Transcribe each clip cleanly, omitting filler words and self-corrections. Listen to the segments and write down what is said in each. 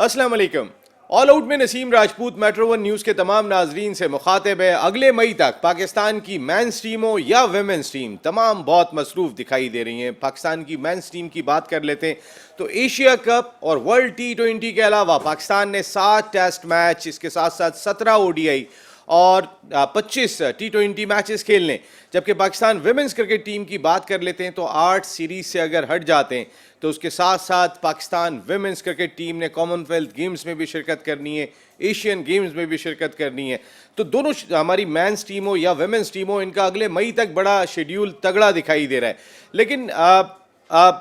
अस्सलाम वालेकुम। All out में Naseem Rajput metro one news के तमाम नाजरीन से मुखातिब है। अगले मई तक पाकिस्तान की मेंस टीम हो या वेमेंस टीम, तमाम बहुत मसरूफ दिखाई दे रही हैं। पाकिस्तान की मेंस टीम की बात कर लेते हैं तो एशिया कप और वर्ल्ड T20 के अलावा पाकिस्तान ने 7 टेस्ट मैच, इसके साथ साथ 17 ODI और 25 T20 मैचेस खेलने। जबकि पाकिस्तान विमेंस क्रिकेट टीम की बात कर लेते हैं तो 8 सीरीज से अगर हट जाते हैं तो उसके साथ साथ पाकिस्तान विमेंस क्रिकेट टीम ने कॉमनवेल्थ गेम्स में भी शिरकत करनी है, एशियन गेम्स में भी शिरकत करनी है। तो दोनों हमारी मेंस टीम हो या विमेंस टीम हो, इनका अगले मई तक बड़ा शेड्यूल तगड़ा दिखाई दे रहा है। लेकिन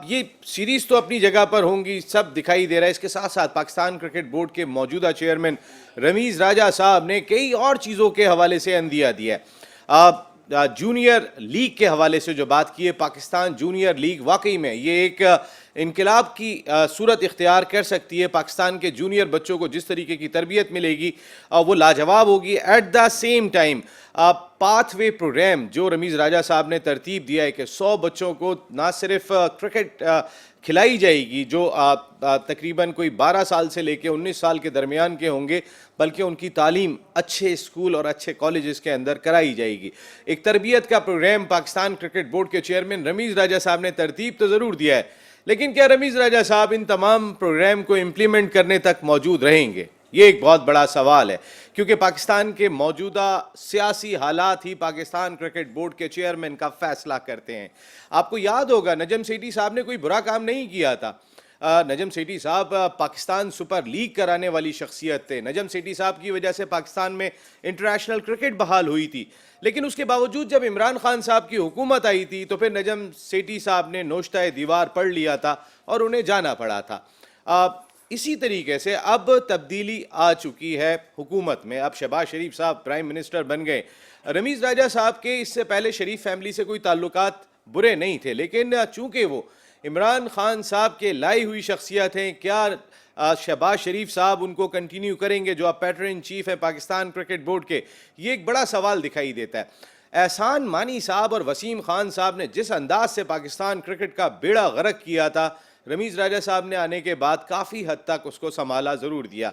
ये सीरीज तो अपनी जगह पर होंगी, सब दिखाई दे रहा है। इसके साथ साथ पाकिस्तान क्रिकेट बोर्ड के मौजूदा चेयरमैन रमीज़ राजा साहब ने कई और चीज़ों के हवाले से अंदिया दिया है। जूनियर लीग के हवाले से जो बात की है, पाकिस्तान जूनियर लीग वाकई में ये एक इनकलाब की सूरत इख्तियार कर सकती है। पाकिस्तान के जूनियर बच्चों को जिस तरीके की तरबियत मिलेगी वो लाजवाब होगी। At the same time pathway programme जो रमीज़ राजा साहब ने तरतीब दिया है कि 100 बच्चों को ना सिर्फ क्रिकेट खिलाई जाएगी जो तकरीबन कोई 12 साल से लेकर 19 साल के दरमियान के होंगे, बल्कि उनकी तालीम अच्छे स्कूल और अच्छे कॉलेजेस के अंदर कराई जाएगी। एक तरबियत का प्रोग्राम पाकिस्तान क्रिकेट बोर्ड के चेयरमैन रमीज़ राजा साहब ने तरतीब तो ज़रूर दिया है, लेकिन क्या रमीज़ राजा साहब इन तमाम प्रोग्राम को इम्प्लीमेंट करने तक मौजूद रहेंगे? ये एक बहुत बड़ा सवाल है, क्योंकि पाकिस्तान के मौजूदा सियासी हालात ही पाकिस्तान क्रिकेट बोर्ड के चेयरमैन का फैसला करते हैं। आपको याद होगा नजम सेठी साहब ने कोई बुरा काम नहीं किया था। नजम सेठी साहब पाकिस्तान सुपर लीग कराने वाली शख्सियत थे। नजम सेठी साहब की वजह से पाकिस्तान में इंटरनेशनल क्रिकेट बहाल हुई थी, लेकिन उसके बावजूद जब इमरान खान साहब की हुकूमत आई थी तो फिर नजम सेठी साहब ने नोश्ता दीवार पढ़ लिया था और उन्हें जाना पड़ा था। इसी तरीके से अब तब्दीली आ चुकी है हुकूमत में। अब शहबाज शरीफ साहब प्राइम मिनिस्टर बन गए। रमीज़ राजा साहब के इससे पहले शरीफ फैमिली से कोई ताल्लुकात बुरे नहीं थे, लेकिन चूंकि वो इमरान खान साहब के लाई हुई शख्सियत हैं, क्या शहबाज शरीफ साहब उनको कंटिन्यू करेंगे जो अब पैटर्न इन चीफ है पाकिस्तान क्रिकेट बोर्ड के? ये एक बड़ा सवाल दिखाई देता है। एहसान मानी साहब और वसीम खान साहब ने जिस अंदाज से पाकिस्तान क्रिकेट का बेड़ा गर्क किया था, रमीज़ राजा साहब ने आने के बाद काफ़ी हद तक उसको संभाला ज़रूर दिया।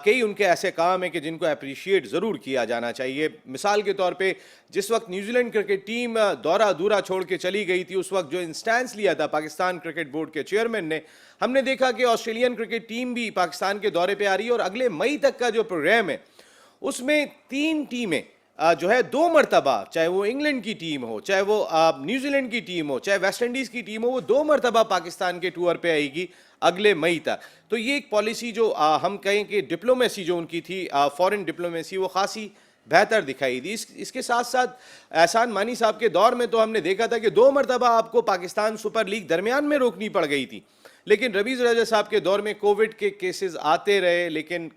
कई उनके ऐसे काम हैं कि जिनको अप्रिशिएट ज़रूर किया जाना चाहिए। मिसाल के तौर पे जिस वक्त न्यूजीलैंड क्रिकेट टीम दौरा अधूरा छोड़ के चली गई थी, उस वक्त जो इंस्टेंस लिया था पाकिस्तान क्रिकेट बोर्ड के चेयरमैन ने, हमने देखा कि ऑस्ट्रेलियन क्रिकेट टीम भी पाकिस्तान के दौरे पर आ रही है और अगले मई तक का जो प्रोग्राम है उसमें 3 टीमें जो है 2 मरतबा, चाहे वो इंग्लैंड की टीम हो, चाहे वो न्यूजीलैंड की टीम हो, चाहे वेस्ट इंडीज़ की टीम हो, वो 2 मरतबा पाकिस्तान के टूर पे आएगी अगले मई तक। तो ये एक पॉलिसी जो हम कहें कि डिप्लोमेसी जो उनकी थी, फॉरेन डिप्लोमेसी, वो खासी बेहतर दिखाई दी। इसके साथ साथ एहसान मानी साहब के दौर में तो हमने देखा था कि 2 मरतबा आपको पाकिस्तान सुपर लीग दरमियान में रोकनी पड़ गई थी, लेकिन रमीज़ राजा साहब के दौर में कोविड के केसेस आते रहे, लेकिन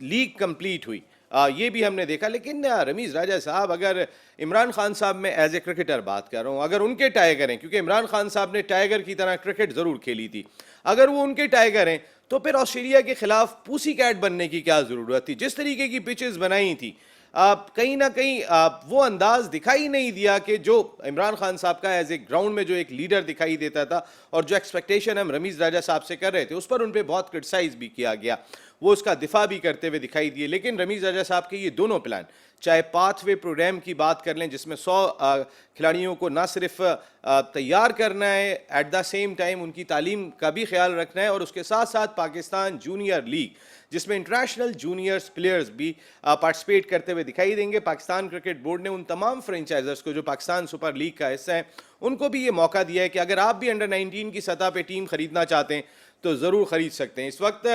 लीग कंप्लीट हुई। ये भी हमने देखा। लेकिन रमीज़ राजा साहब, अगर इमरान खान साहब में एज ए क्रिकेटर बात कर रहा हूँ, अगर उनके टाइगर हैं, क्योंकि इमरान खान साहब ने टाइगर की तरह क्रिकेट ज़रूर खेली थी, अगर वो उनके टाइगर हैं तो फिर ऑस्ट्रेलिया के खिलाफ पूसी कैट बनने की क्या ज़रूरत थी? जिस तरीके की पिचेस बनाई थी, कहीं ना कहीं वो अंदाज दिखाई नहीं दिया कि जो इमरान खान साहब का एज ए ग्राउंड में जो एक लीडर दिखाई देता था और जो एक्सपेक्टेशन हम रमीज़ राजा साहब से कर रहे थे, उस पर उन पर बहुत क्रिटिसाइज़ भी किया गया, वो उसका दिफा भी करते हुए दिखाई दिए। लेकिन रमीज़ राजा साहब के ये दोनों प्लान, चाहे पाथवे प्रोग्राम की बात कर लें जिसमें 100 खिलाड़ियों को ना सिर्फ तैयार करना है, एट द सेम टाइम उनकी तालीम का भी ख्याल रखना है, और उसके साथ साथ पाकिस्तान जूनियर लीग जिसमें इंटरनेशनल जूनियर्स प्लेयर्स भी पार्टिसिपेट करते हुए दिखाई देंगे। पाकिस्तान क्रिकेट बोर्ड ने उन तमाम फ्रेंचाइजर्स को जो पाकिस्तान सुपर लीग का हिस्सा है उनको भी ये मौका दिया है कि अगर आप भी अंडर 19 की सतह पे टीम खरीदना चाहते हैं तो ज़रूर ख़रीद सकते हैं। इस वक्त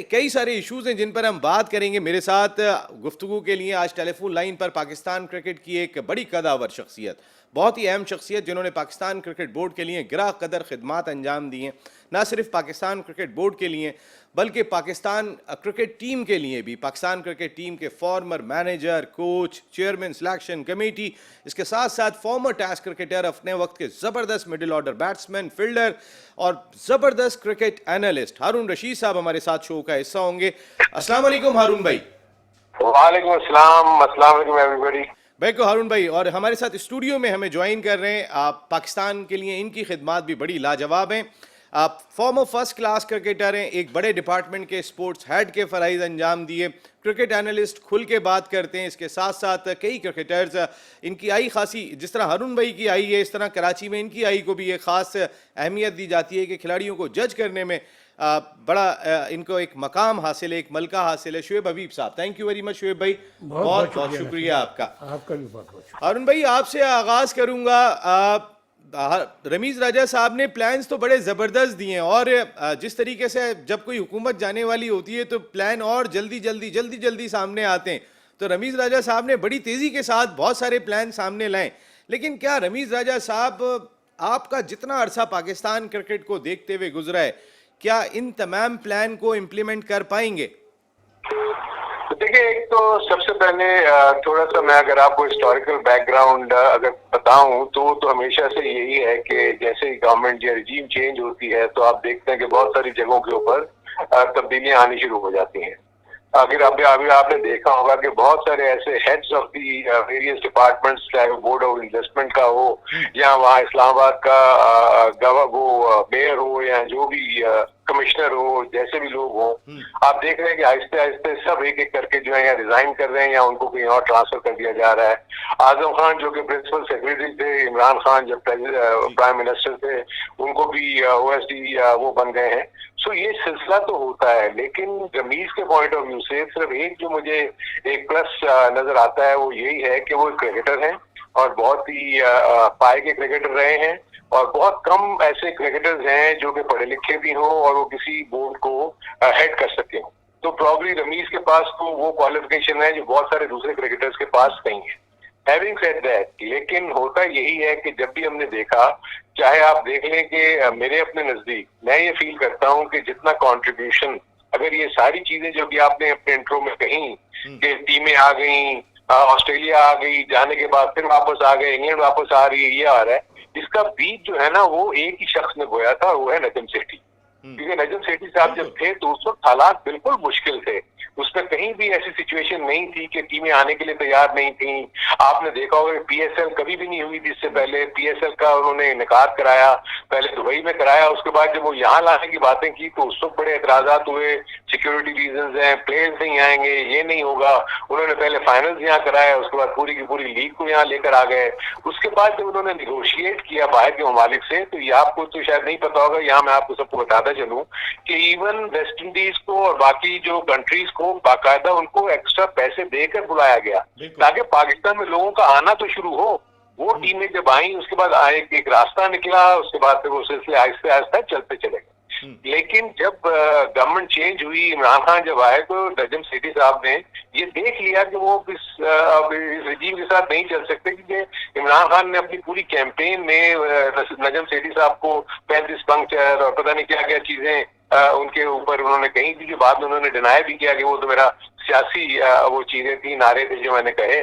कई सारे इश्यूज़ हैं जिन पर हम बात करेंगे। मेरे साथ गुफ्तगू के लिए आज टेलीफोन लाइन पर पाकिस्तान क्रिकेट की एक बड़ी कदावर शख्सियत, बहुत ही अहम शख्सियत, जिन्होंने पाकिस्तान क्रिकेट बोर्ड के लिए गिरा कदर खिदमात अंजाम दी हैं, ना सिर्फ पाकिस्तान क्रिकेट बोर्ड के लिए बल्कि पाकिस्तान क्रिकेट टीम के लिए भी। पाकिस्तान क्रिकेट टीम के farmer manager, coach, chairman selection committee, इसके साथ साथ फॉर्मर टेस्ट क्रिकेटर, अपने वक्त के ज़बरदस्त मिडिल ऑर्डर बैट्समैन, फील्डर और ज़बरदस्त क्रिकेट एनालिस्ट हारून रशीद साहब हमारे साथ शो का हिस्सा होंगे। अस्सलाम वालेकुम हारून भाई। वालेकुम अस्सलाम, अस्सलाम वालेकुम एवरीबॉडी। भाई को हारून भाई, और हमारे साथ स्टूडियो में हमें ज्वाइन कर रहे हैं आप, पाकिस्तान के लिए इनकी खिदमात भी बड़ी लाजवाब हैं। आप फॉर्मर फर्स्ट क्लास क्रिकेटर हैं, एक बड़े डिपार्टमेंट के स्पोर्ट्स हेड के फराइज अंजाम दिए, क्रिकेट एनालिस्ट खुल के बात करते हैं। इसके साथ साथ कई क्रिकेटर्स इनकी आई खासी, जिस तरह हरुण भाई की आई है, इस तरह कराची में इनकी आई को भी एक ख़ास अहमियत दी जाती है कि खिलाड़ियों को जज करने में बड़ा इनको एक मकाम हासिल है, एक मलका हासिल है। शुएब हबीब साहब, thank you very much Shoaib भाई, बहुत बहुत शुक्रिया आपका। आपका भी बहुत बहुत अरुण भाई, आपसे आगाज करूंगा। रमीज राजा साहब ने प्लान्स तो बड़े ज़बरदस्त दिए हैं, और जिस तरीके से जब कोई हुकूमत जाने वाली होती है तो प्लान और जल्दी जल्दी जल्दी जल्दी सामने आते हैं। तो रमीज राजा साहब ने बड़ी तेज़ी के साथ बहुत सारे प्लान सामने लाए, लेकिन क्या रमीज राजा साहब, आपका जितना अरसा पाकिस्तान क्रिकेट को देखते हुए गुजरा है, क्या इन तमाम प्लान को इम्प्लीमेंट कर पाएंगे? तो देखिए, एक तो सबसे पहले थोड़ा सा मैं अगर आपको हिस्टोरिकल बैकग्राउंड अगर बताऊं तो हमेशा से यही है कि जैसे ही गवर्नमेंट या रिजीम चेंज होती है तो आप देखते हैं कि बहुत सारी जगहों के ऊपर तब्दीलियां आनी शुरू हो जाती हैं। अगर अभी आपने देखा होगा कि बहुत सारे ऐसे heads of the various departments, चाहे वो बोर्ड ऑफ इन्वेस्टमेंट का हो या वहाँ इस्लामाबाद का वो मेयर हो या जो भी कमिश्नर हो, जैसे भी लोग हो, आप देख रहे हैं कि आहिस्ते आहिस्ते सब एक एक करके जो है या रिजाइन कर रहे हैं या उनको कहीं और ट्रांसफर कर दिया जा रहा है। आजम खान जो कि प्रिंसिपल सेक्रेटरी थे, इमरान खान जब प्राइम मिनिस्टर थे, उनको भी ओएसडी वो बन गए हैं। सो ये सिलसिला तो होता है, लेकिन रमीज के पॉइंट ऑफ व्यू से सिर्फ एक जो मुझे एक प्लस नजर आता है वो यही है कि वो क्रिकेटर हैं और बहुत ही पाए के क्रिकेटर रहे हैं, और बहुत कम ऐसे क्रिकेटर्स हैं जो कि पढ़े लिखे भी हों और वो किसी बोर्ड को हेड कर सके हों। तो प्रॉब्ली रमीज के पास तो वो क्वालिफिकेशन है जो बहुत सारे दूसरे क्रिकेटर्स के पास नहीं है। हैविंग सेड दैट, लेकिन होता यही है कि जब भी हमने देखा, चाहे आप देख लें कि मेरे अपने नजदीक मैं ये फील करता हूं कि जितना कंट्रीब्यूशन, अगर ये सारी चीजें जो कि आपने अपने इंट्रो में कही कि टीमें आ गई, ऑस्ट्रेलिया आ गई, जाने के बाद फिर वापस आ गए, इंग्लैंड वापस आ रही है, ये आ रहा है, इसका बीज जो है ना वो एक ही शख्स ने बोया था, वो है नजम सेठी। क्योंकि नजम सेठी साहब जब थे तो उस वक्त हालात बिल्कुल मुश्किल थे, उसमें कहीं भी ऐसी सिचुएशन नहीं थी कि टीमें आने के लिए तैयार नहीं थी। आपने देखा होगा पीएसएल कभी भी नहीं हुई थी इससे पहले, पीएसएल का उन्होंने इनकार कराया, पहले दुबई में कराया, उसके बाद जब वो यहाँ लाने की बातें की तो उस वक्त बड़े एतराजात हुए, सिक्योरिटी रीजंस हैं, प्लेयर्स नहीं आएंगे, ये नहीं होगा। उन्होंने पहले फाइनल्स यहाँ कराया, उसके बाद पूरी की पूरी लीग को यहाँ लेकर आ गए। उसके बाद जब उन्होंने निगोशिएट किया बाहर के ममालिक से, तो ये आपको तो शायद नहीं पता होगा, यहाँ मैं आपको सबको बताता चलूं कि इवन वेस्ट इंडीज को और बाकी जो कंट्रीज को बाकायदा उनको एक्स्ट्रा पैसे देकर बुलाया गया ताकि पाकिस्तान में लोगों का आना तो शुरू हो। वो टीमें जब आई उसके बाद एक रास्ता निकला, उसके बाद फिर वो सिलसिले आहिस्ते आहिस्ते चलते चले गए। लेकिन जब गवर्नमेंट चेंज हुई, इमरान खान जब आए, तो नजम सेठी साहब ने ये देख लिया कि वो इस रजीम के साथ नहीं चल सकते, क्योंकि इमरान खान ने अपनी पूरी कैंपेन में नजम सेठी साहब को 35 पंक्चर और पता नहीं क्या क्या चीजें उनके ऊपर उन्होंने कही थी, जो बाद में उन्होंने डिनाई भी किया कि वो तो मेरा सियासी वो चीजें थी, नारे थे जो मैंने कहे,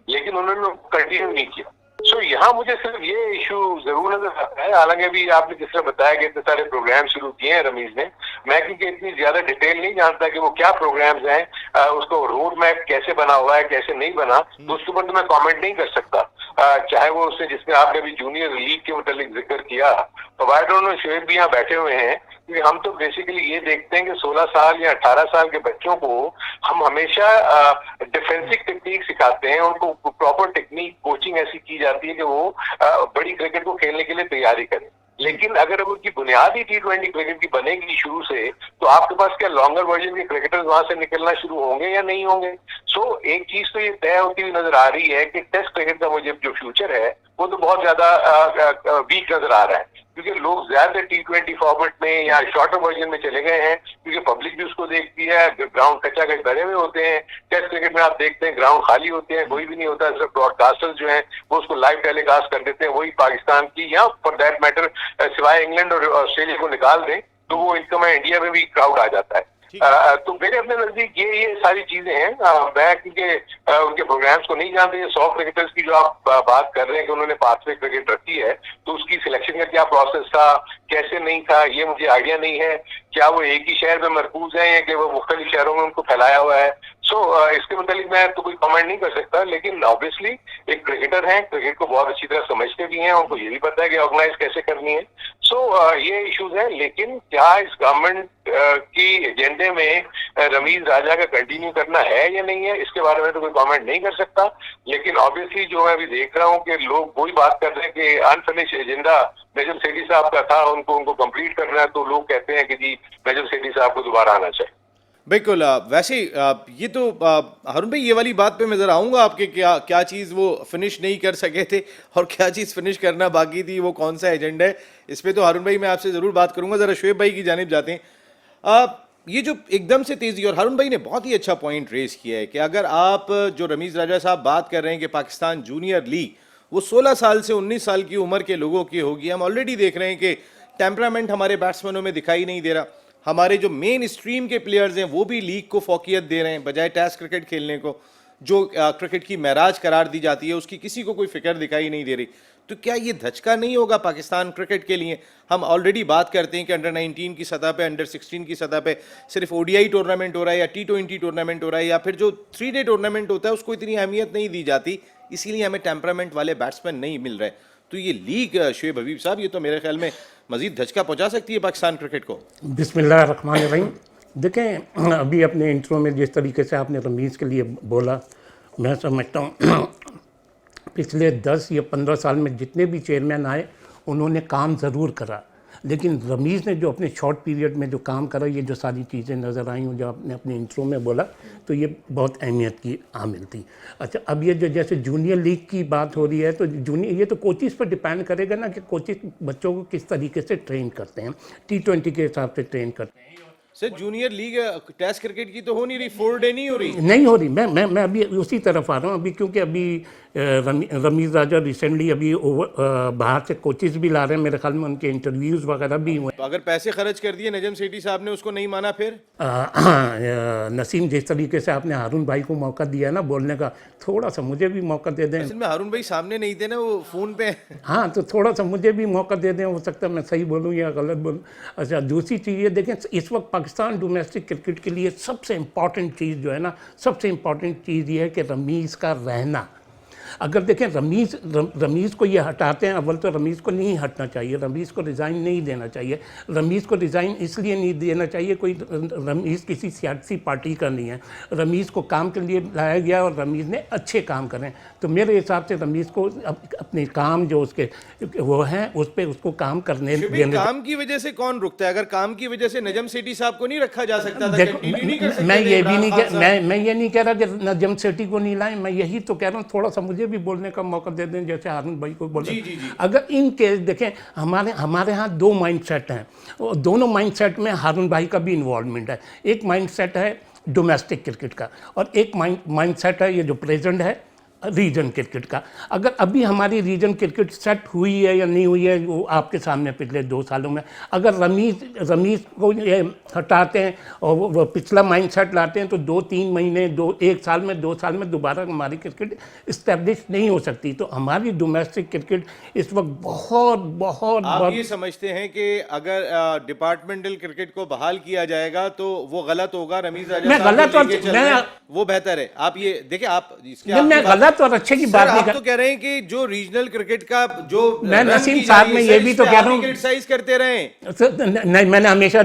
लेकिन उन्होंने कंटिन्यू नहीं किया। सो यहाँ मुझे सिर्फ ये इशू जरूर नजर आता है। हालांकि अभी आपने जिस तरह बताया कि इतने सारे प्रोग्राम शुरू किए हैं रमीज ने, मैं क्योंकि इतनी ज्यादा डिटेल नहीं जानता कि वो क्या प्रोग्राम्स हैं, उसको रोड मैप कैसे बना हुआ है, कैसे नहीं बना, तो उसके ऊपर तो मैं कमेंट नहीं कर सकता। चाहे वो उससे जिसमें आपने अभी जूनियर लीग के मुतालिक जिक्र किया, तो आई डोंट नो, शुएब भी यहाँ बैठे हुए हैं, कि हम तो बेसिकली ये देखते हैं कि 16 साल या 18 साल के बच्चों को हम हमेशा डिफेंसिव टेक्निक सिखाते हैं, उनको प्रॉपर टेक्निक कोचिंग ऐसी की जाती है कि वो बड़ी क्रिकेट को खेलने के लिए तैयारी करें। लेकिन अगर उनकी बुनियादी T20 क्रिकेट की बनेगी शुरू से, तो आपके पास क्या लॉन्गर वर्जन के क्रिकेटर्स वहां से निकलना शुरू होंगे या नहीं होंगे? सो एक चीज तो ये तय होती हुई नजर आ रही है कि टेस्ट क्रिकेट का मुझे जो फ्यूचर है वो तो बहुत ज्यादा वीक नजर आ रहा है, क्योंकि लोग ज्यादा T20 फॉर्मेट में या शॉर्टर वर्जन में चले गए हैं, क्योंकि पब्लिक भी उसको देखती है, ग्राउंड कच्चा कच भरे हुए होते हैं। टेस्ट क्रिकेट में आप देखते हैं ग्राउंड खाली होते हैं, कोई भी नहीं होता, सिर्फ ब्रॉडकास्टर्स जो हैं वो उसको लाइव टेलीकास्ट कर देते हैं, वही पाकिस्तान की या फॉर दैट मैटर सिवाय इंग्लैंड और ऑस्ट्रेलिया को निकाल दें तो वो इनकम है इंडिया में भी क्राउड आ जाता है। तो मेरे अपने नजदीक ये सारी चीजें हैं। मैं क्योंकि उनके प्रोग्राम्स को नहीं जानते, 100 क्रिकेटर्स की जो आप बात कर रहे हैं कि उन्होंने पाथवे क्रिकेट रखी है, तो उसकी सिलेक्शन का क्या प्रोसेस था, कैसे नहीं था, ये मुझे आइडिया नहीं है। क्या वो एक ही शहर में मरकूज है या कि वो मुख्तलिफ शहरों में उनको फैलाया हुआ है? इसके मुतालिक मैं तो कोई कमेंट नहीं कर सकता, लेकिन ऑब्वियसली एक क्रिकेटर हैं, क्रिकेट को बहुत अच्छी तरह समझते भी हैं, उनको ये भी पता है कि ऑर्गेनाइज कैसे करनी है। ये इश्यूज हैं, लेकिन क्या इस गवर्नमेंट की एजेंडे में रमीज राजा का कंटिन्यू करना है या नहीं है, इसके बारे में तो कोई कमेंट नहीं कर सकता। लेकिन ऑब्वियसली जो मैं अभी देख रहा हूँ कि लोग वही बात कर रहे हैं कि अनफिनिश एजेंडा नजम सेठी साहब का था, उनको कंप्लीट करना है, तो लोग कहते हैं कि जी नजम सेठी साहब को दोबारा आना चाहिए। बिल्कुल। वैसे ये तो हारून भाई, ये वाली बात पे मैं ज़रा आऊँगा आपके, क्या चीज़ वो फिनिश नहीं कर सके थे और क्या चीज़ फिनिश करना बाकी थी, वो कौन सा एजेंडा है, इस पे तो हारून भाई मैं आपसे ज़रूर बात करूँगा। ज़रा शुएब भाई की जानिब जाते हैं। ये जो एकदम से तेज़ी, और हारून भाई ने बहुत ही अच्छा पॉइंट रेस किया है कि अगर आप जो रमीज़ राजा साहब बात कर रहे हैं कि पाकिस्तान जूनियर लीग वो 16 साल से 19 साल की उम्र के लोगों की होगी, हम ऑलरेडी देख रहे हैं कि टेम्परामेंट हमारे बैट्समैनों में दिखाई नहीं दे रहा। हमारे जो मेन स्ट्रीम के प्लेयर्स हैं वो भी लीग को फोकियत दे रहे हैं बजाय टेस्ट क्रिकेट खेलने को, जो क्रिकेट की महराज करार दी जाती है उसकी किसी को कोई फिक्र दिखाई नहीं दे रही। तो क्या ये धचका नहीं होगा पाकिस्तान क्रिकेट के लिए? हम ऑलरेडी बात करते हैं कि अंडर 19 की सतह पे, अंडर 16 की सतह पे सिर्फ ओडीआई टूर्नामेंट हो रहा है या T20 टूर्नामेंट हो रहा है, या फिर जो 3 डे टूर्नामेंट होता है उसको इतनी अहमियत नहीं दी जाती, इसीलिए हमें टेम्परामेंट वाले बैट्समैन नहीं मिल रहे। तो ये लीग शुएब हबीब साहब, ये तो मेरे ख्याल में मजीद धचका पहुंचा सकती है पाकिस्तान क्रिकेट को। बिस्मिल्लाहिर्रहमानिर्रहीम। देखें, अभी अपने इंट्रो में जिस तरीके से आपने रमीज़ के लिए बोला, मैं समझता हूँ पिछले 10 या 15 साल में जितने भी चेयरमैन आए उन्होंने काम ज़रूर करा, लेकिन रमीज़ ने जो अपने शॉर्ट पीरियड में जो काम करा, ये जो सारी चीज़ें नज़र आई जो आपने अपने इंट्रो में बोला, तो ये बहुत अहमियत की आमिल थी। अच्छा, अब ये जो जैसे जूनियर लीग की बात हो रही है, तो जूनियर ये तो कोचिज़ पर डिपेंड करेगा ना कि कोचिज़ बच्चों को किस तरीके से ट्रेन करते हैं, T20 के हिसाब से ट्रेन करते हैं। Sir junior league test cricket की तो हो नहीं रही, 4 डे नहीं हो रही, नहीं हो रही। मैं अभी उसी तरफ आ रहा हूँ अभी, क्योंकि अभी रमीज़ राजा रिसेंटली अभी बाहर से कोचिज़ भी ला रहे हैं, मेरे ख्याल में उनके इंटरव्यूज़ वगैरह भी हुए। तो अगर पैसे खर्च कर दिए नजम सेठी साहब ने, उसको नहीं माना फिर? नसीम, जिस तरीके से आपने हारून भाई को मौका दिया ना बोलने का, थोड़ा सा मुझे भी मौका दे दें। असल में हारून भाई सामने नहीं थे ना, वो फ़ोन पे। हाँ, तो थोड़ा सा मुझे भी मौका दे दें, हो सकता है मैं सही बोलूँ या गलत बोलूँ। अच्छा, दूसरी चीज़ ये देखें, इस वक्त पाकिस्तान डोमेस्टिक क्रिकेट के लिए सबसे इम्पॉर्टेंट चीज़ जो है ना, सबसे इम्पॉर्टेंट चीज़ ये है कि रमीज़ का रहना। अगर देखें रमीज़ को ये हटाते हैं, अव्वल तो रमीज़ को नहीं हटना चाहिए, रमीज़ को रिज़ाइन नहीं देना चाहिए। रमीज़ को रिज़ाइन इसलिए नहीं देना चाहिए, कोई रमीज़ किसी सियासी पार्टी का नहीं है, रमीज़ को काम के लिए लाया गया और रमीज़ ने अच्छे काम करें। तो मेरे हिसाब से रमीज़ को अपने काम जो उसके वो हैं उस पर उसको काम करने देने। काम की वजह से कौन रुकता है? अगर काम की वजह से नजम सेठी साहब को नहीं रखा जा सकता था? देखो, मैं ये नहीं कह रहा कि नजम सेठी को नहीं लाएं, मैं यही तो कह रहा हूँ, थोड़ा सा मुझे भी बोलने का मौका दे दें, जैसे हारून भाई को बोला। अगर इन केस देखें, हमारे यहाँ 2 माइंडसेट हैं, और दोनों माइंडसेट में हारून भाई का भी इन्वॉल्वमेंट है। एक माइंडसेट है डोमेस्टिक क्रिकेट का, और एक माइंडसेट है ये जो प्रेजेंट है रीजन क्रिकेट का। अगर अभी हमारी रीजन क्रिकेट सेट हुई है या नहीं हुई है, वो आपके सामने पिछले 2 सालों में। अगर रमीज़ को ये हटाते हैं और वो पिछला माइंड सेट लाते हैं, तो 2-3 महीने 1 साल में 2 साल में दोबारा हमारी क्रिकेट इस्टेब्लिश नहीं हो सकती। तो हमारी डोमेस्टिक क्रिकेट इस वक्त बहुत आप ये समझते हैं कि अगर डिपार्टमेंटल क्रिकेट को बहाल किया जाएगा तो वो गलत होगा? रमीज़ राजा मैं गलत और वो बेहतर है? आप ये देखिए, आप इसके गलत और अच्छे की बात नहीं तो कह रहे हैं कि जो रीजनल क्रिकेट का जो मैं नसीम साहब में ये भी तो कह रहा हूँ, क्रिटिसाइज करते रहे। नहीं, मैंने हमेशा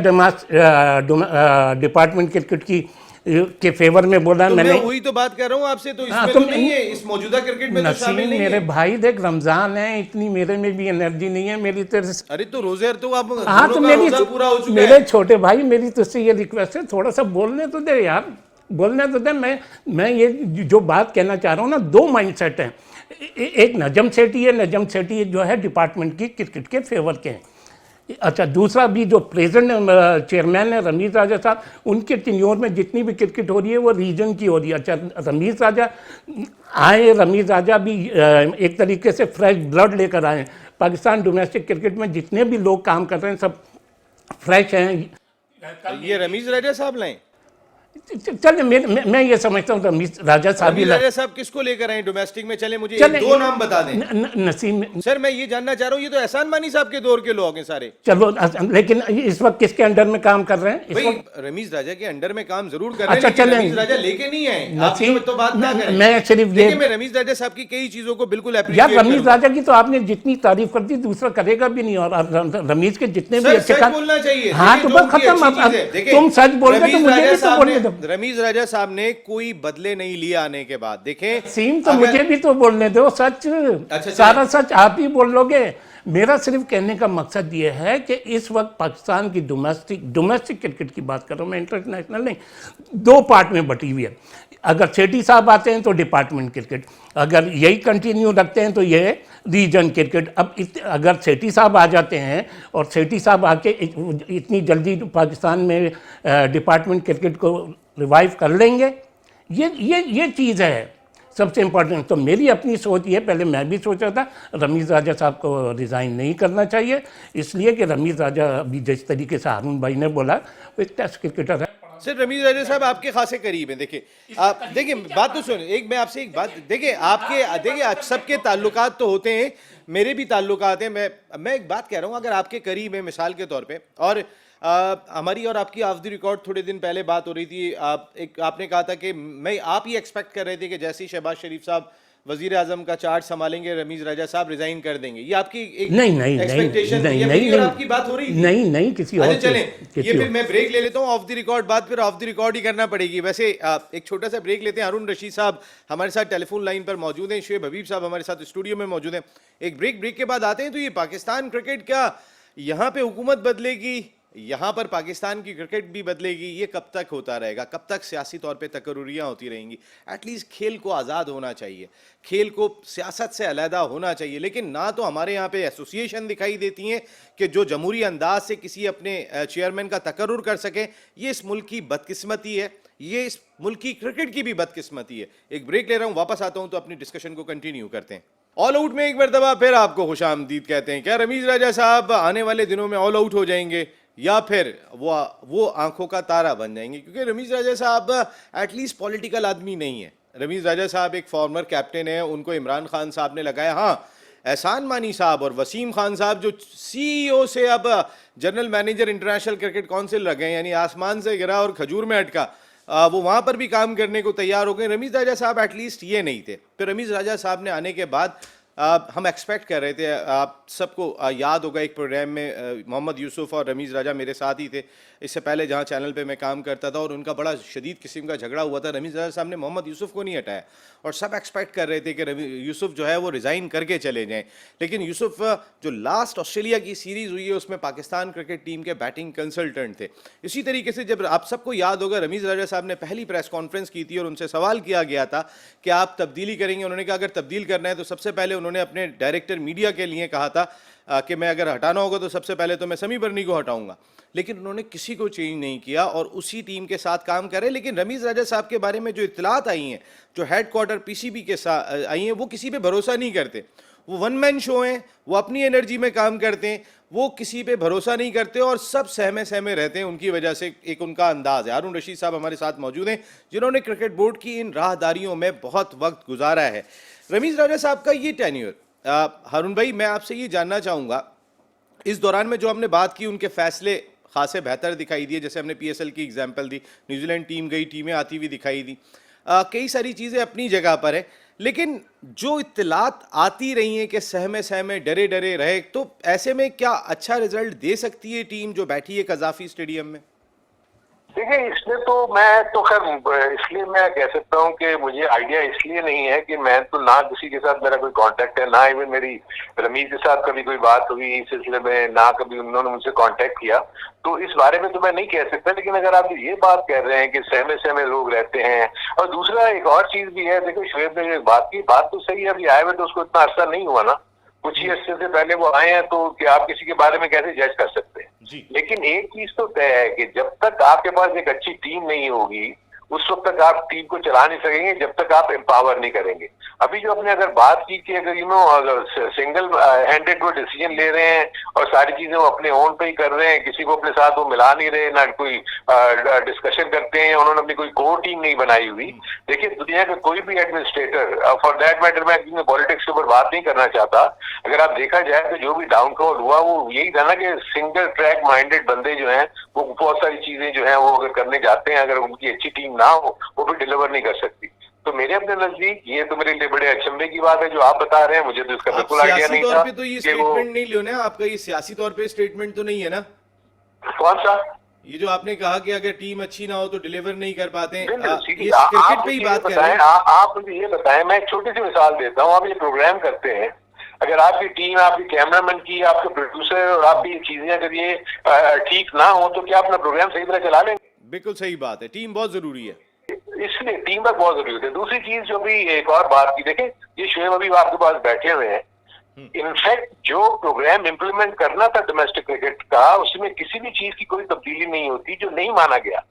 डिपार्टमेंट क्रिकेट की के फेवर में बोला। तो मैंने वही तो बात कर रहा हूँ आपसे, तो इसमें तो नहीं है, इस मौजूदा क्रिकेट में तो शामिल नहीं है। मेरे भाई देख, रमजान है, इतनी मेरे में भी एनर्जी नहीं है मेरी तरह। अरे तो रोजे तो आप, हाँ, तो पूरा हो चुका मेरे छोटे भाई, मेरी तुझसे ये रिक्वेस्ट है, थोड़ा सा बोलने तो दे यार, बोलने तो दे। मैं ये जो बात कहना चाह रहा हूँ ना, 2 माइंडसेट हैं। एक नजम सेठी है, नजम सेठी जो है डिपार्टमेंट की क्रिकेट के फेवर के हैं। अच्छा, दूसरा भी जो प्रेजेंट चेयरमैन है रमीज़ राजा साहब, उनके टेन्योर में जितनी भी क्रिकेट हो रही है वो रीजन की हो रही है। अच्छा, रमीज़ राजा आए, रमीज़ राजा भी एक तरीके से फ्रेश ब्लड लेकर आए। पाकिस्तान डोमेस्टिक क्रिकेट में जितने भी लोग काम कर रहे हैं सब फ्रेश हैं। ये रमीज़ राजा साहब लाएं? चलिए मैं ये समझता हूँ रमीज राजा साहब रमीज राजा साहब किसको लेकर आए डोमेस्टिक में? चले मुझे चले, दो नाम बता दें। नसीम। सर मैं ये जानना चाह रहा हूँ, ये तो एहसान मानी साहब के दौर के लोग हैं सारे। चलो, लेकिन इस वक्त किसके अंडर में काम कर रहे हैं इस वक्त? रमीज राजा के अंडर में काम जरूर कर रहे हैं, अच्छा, लेकिन चलें। रमीज राजा लेके नहीं आए। नसीम, तो बात ना करें। मैं सिर्फ ये, मैं रमीज राजा साहब की कई चीजों को बिल्कुल यार एप्रिशिएट रमीज राजा की तो आपने जितनी तारीफ कर दी दूसरा करेगा भी नहीं, और रमीज के जितने भी अच्छे काम बोलना चाहिए। हाँ तो बस खत्म। तुम सच बोल रहे तो मुझे भी तो बोलने दो। रमीज राजा साहब ने कोई बदले नहीं लिए आने के बाद, देखें सीम तो मुझे भी तो बोलने दो सच। सारा सच आप ही बोल लोगे। मेरा सिर्फ कहने का मकसद ये है कि इस वक्त पाकिस्तान की डोमेस्टिक क्रिकेट की बात कर रहा हूँ मैं, इंटरनेशनल नहीं, दो पार्ट में बटी हुई है। अगर सेठी साहब आते हैं तो डिपार्टमेंट क्रिकेट, अगर यही कंटिन्यू रखते हैं तो ये रीजन क्रिकेट। अब अगर सेठी साहब आ जाते हैं और सेठी साहब आके इतनी जल्दी पाकिस्तान में डिपार्टमेंट क्रिकेट को रिवाइव कर लेंगे, ये चीज़ है सबसे इम्पोर्टेंट। तो मेरी अपनी सोच ये, पहले मैं भी सोच रहा था रमीज राजा साहब को रिज़ाइन नहीं करना चाहिए, इसलिए कि रमीज राजा अभी जिस तरीके से हारून भाई ने बोला वो एक टेस्ट क्रिकेटर है। सिर्फ रमीज राजा साहब आपके खासे करीब हैं। देखिए आप देखिए, बात तो सुनिए, एक मैं आपसे एक बात, देखिए आपके सबके ताल्लुकात तो होते हैं, मेरे भी ताल्लुकात हैं। मैं एक बात कह रहा हूँ, अगर आपके करीब है मिसाल के तौर पे, और हमारी और आपकी ऑफ द रिकॉर्ड थोड़े दिन पहले बात हो रही थी, आपने कहा था कि आप ये एक्सपेक्ट कर रहे थे कि जैसे ही शहबाज शरीफ साहब वजीर आजम का चार्ज संभालेंगे रमीज राजा साहब रिजाइन कर देंगे, ये आपकी एक एक्सपेक्टेशन नहीं, आपकी बात हो रही थी? नहीं किसी और। चलें ये फिर मैं ब्रेक ले लेता हूँ, ऑफ द रिकॉर्ड बात फिर ऑफ द रिकॉर्ड ही करना पड़ेगी। वैसे एक छोटा सा ब्रेक लेते हैं। हारून रशीद साहब हमारे साथ टेलीफोन लाइन पर मौजूद हैं, शुएब हबीब साहब हमारे साथ स्टूडियो में मौजूद हैं। एक ब्रेक के बाद आते हैं। तो ये पाकिस्तान क्रिकेट क्या यहाँ पे हुकूमत बदलेगी, यहाँ पर पाकिस्तान की क्रिकेट भी बदलेगी, ये कब तक होता रहेगा? कब तक सियासी तौर पे तकर्रुरियाँ होती रहेंगी? एटलीस्ट खेल को आज़ाद होना चाहिए, खेल को सियासत से अलहदा होना चाहिए। लेकिन ना तो हमारे यहाँ पे एसोसिएशन दिखाई देती हैं कि जो जमहूरी अंदाज से किसी अपने चेयरमैन का तकर्रुर कर सकें। ये इस मुल्क की बदकिस्मती है, ये इस मुल्क की क्रिकेट की भी बदकिस्मती है। एक ब्रेक ले रहा हूँ, वापस आता हूँ तो अपनी डिस्कशन को कंटिन्यू करते हैं। ऑल आउट में एक मरतबा फिर आपको खुशामदीद कहते हैं। क्या रमीज राजा साहब आने वाले दिनों में ऑल आउट हो जाएंगे या फिर वो आंखों का तारा बन जाएंगे? क्योंकि रमीज राजा साहब एटलीस्ट पॉलिटिकल आदमी नहीं है। रमीज राजा साहब एक फॉर्मर कैप्टन है, उनको इमरान खान साहब ने लगाया। हाँ, एहसान मानी साहब और वसीम खान साहब जो CEO से अब general manager international cricket council लगे हैं, यानी आसमान से गिरा और खजूर में अटका, वो वहाँ पर भी काम करने को तैयार हो गए। रमीज राजा साहब एटलीस्ट ये नहीं थे। फिर रमीज राजा साहब ने आने के बाद हम एक्सपेक्ट कर रहे थे, आप सबको याद होगा एक प्रोग्राम में मोहम्मद यूसुफ और रमीज राजा मेरे साथ ही थे इससे पहले, जहां चैनल पे मैं काम करता था, और उनका बड़ा शदीद किस्म का झगड़ा हुआ था। रमीज राजा साहब ने मोहम्मद यूसुफ को नहीं हटाया और सब एक्सपेक्ट कर रहे थे कि यूसुफ जो है वो रिज़ाइन करके चले जाएं। लेकिन यूसुफ जो लास्ट ऑस्ट्रेलिया की सीरीज़ हुई है उसमें पाकिस्तान क्रिकेट टीम के बैटिंग कंसल्टेंट थे। इसी तरीके से जब आप सबको याद होगा रमीज राजा साहब ने पहली प्रेस कॉन्फ्रेंस की थी और उनसे सवाल किया गया था कि आप तब्दीली करेंगे। उन्होंने कहा अगर तब्दील करना है तो सबसे पहले उन्होंने अपने डायरेक्टर मीडिया के लिए कहा था कि मैं अगर हटाना होगा तो सबसे पहले तो मैं समी बर्नी को हटाऊंगा। लेकिन उन्होंने किसी को चेंज नहीं किया और उसी टीम के साथ काम कर रहे हैं। लेकिन रमीज राजा साहब के बारे में जो इत्तलात आई हैं, जो हेडक्वार्टर PCB के साथ आई हैं, वो किसी पे भरोसा नहीं करते। वो वन मैन शो हैं, वो अपनी एनर्जी में काम करते हैं, वो किसी पे भरोसा नहीं करते और सब सहमे सहमे रहते हैं। उनकी वजह से एक उनका अंदाज है। हारून रशीद साहब हमारे साथ मौजूद हैं जिन्होंने क्रिकेट बोर्ड की इन राहदारियों में बहुत वक्त गुजारा है। रमीज राजा साहब का ये टेन्योर, हारून भाई मैं आपसे ये जानना चाहूँगा, इस दौरान में जो हमने बात की उनके फैसले खासे बेहतर दिखाई दिए। जैसे हमने PSL की एग्जांपल दी, न्यूजीलैंड टीम गई, टीमें आती हुई दिखाई दी, कई सारी चीज़ें अपनी जगह पर है। लेकिन जो इत्तलात आती रही हैं कि सहमे सहमे डरे डरे रहे, तो ऐसे में क्या अच्छा रिजल्ट दे सकती है टीम जो बैठी है कजाफी स्टेडियम में? देखिए, इसमें तो मैं तो खैर इसलिए मैं कह सकता हूँ कि मुझे आइडिया इसलिए नहीं है कि मैं तो ना किसी के साथ मेरा कोई कांटेक्ट है, ना इवन मेरी रमीज के साथ कभी कोई बात हुई इस सिलसिले में, ना कभी उन्होंने मुझसे कांटेक्ट किया, तो इस बारे में तो मैं नहीं कह सकता। लेकिन अगर आप ये बात कह रहे हैं कि सहमे सहमे लोग रहते हैं, और दूसरा एक और चीज भी है, देखो शुएब ने बात की, बात तो सही है, अभी आए हुए तो उसको इतना अर्सा नहीं हुआ ना, कुछ ही अर्से से पहले वो आए हैं, तो क्या आप किसी के बारे में कैसे जज कर सकते हैं? लेकिन एक चीज तो तय है कि जब तक आपके पास एक अच्छी टीम नहीं होगी उस वक्त तक आप टीम को चला नहीं सकेंगे जब तक आप एम्पावर नहीं करेंगे। अभी जो अपने अगर बात की कि अगर सिंगल हैंडेड वो डिसीजन ले रहे हैं और सारी चीजें वो अपने ओन पे ही कर रहे हैं, किसी को अपने साथ वो मिला नहीं रहे, ना कोई डिस्कशन करते हैं, उन्होंने अपनी कोई कोर टीम नहीं बनाई हुई। देखिए दुनिया का कोई भी एडमिनिस्ट्रेटर, फॉर दैट मैटर मैं पॉलिटिक्स के ऊपर बात नहीं करना चाहता, अगर आप देखा जाए तो जो भी डाउनफॉल हुआ वो यही था ना कि सिंगल ट्रैक माइंडेड बंदे जो हैं वो बहुत सारी चीजें जो हैं वो अगर करने जाते हैं, अगर उनकी अच्छी टीम ना हो वो भी डिलीवर नहीं कर सकती। तो मेरे अपने नजदीक ये तो मेरे लिए बड़े अचंभे की बात है जो आप बता रहे हैं, मुझे तो इसका बिल्कुल आइडिया नहीं था। तो ये स्टेटमेंट नहीं लो ना आपका, ये सियासी तौर पे स्टेटमेंट तो नहीं है ना? कौन सा? ये जो आपने कहा कि अगर टीम अच्छी ना हो तो डिलीवर नहीं कर पाते हैं, ये आप क्रिकेट पे ही बात कर रहे हैं। आप मुझे ये बताएं, मैं एक छोटी सी मिसाल देता हूँ। आप ये प्रोग्राम करते हैं, अगर आपकी टीम, आपकी कैमरामैन की, आपके प्रोड्यूसर और आपकी चीजें अगर ये ठीक ना हो तो क्या अपना प्रोग्राम सही तरह चला लेंगे? बिल्कुल सही बात है, टीम बहुत जरूरी है, इसलिए टीम वर्क बहुत जरूरी होती है। दूसरी चीज जो भी एक और बात की, देखें ये शोएब अभी आपके पास बैठे हुए हैं, इनफैक्ट जो प्रोग्राम इम्प्लीमेंट करना था डोमेस्टिक क्रिकेट का, उसमें किसी भी चीज की कोई तब्दीली नहीं होती जो नहीं माना गया।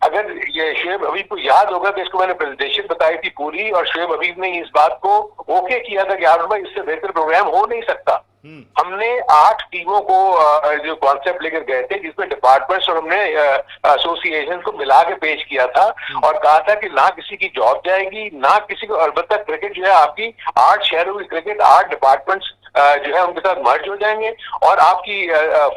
अगर ये शोएब अभी को याद होगा कि इसको मैंने प्रेजेंटेशन बताई थी पूरी, और शोएब अभी ने इस बात को ओके किया था कि यार भाई इससे बेहतर प्रोग्राम हो नहीं सकता। हमने 8 टीमों को जो कॉन्सेप्ट लेकर गए थे जिसमें डिपार्टमेंट्स और हमने एसोसिएशन को मिला के पेश किया था और कहा था कि ना किसी की जॉब जाएगी, ना किसी को, अलबत्ता क्रिकेट जो है आपकी 8 शहरों की क्रिकेट 8 डिपार्टमेंट्स जो है उनके साथ मर्ज हो जाएंगे और आपकी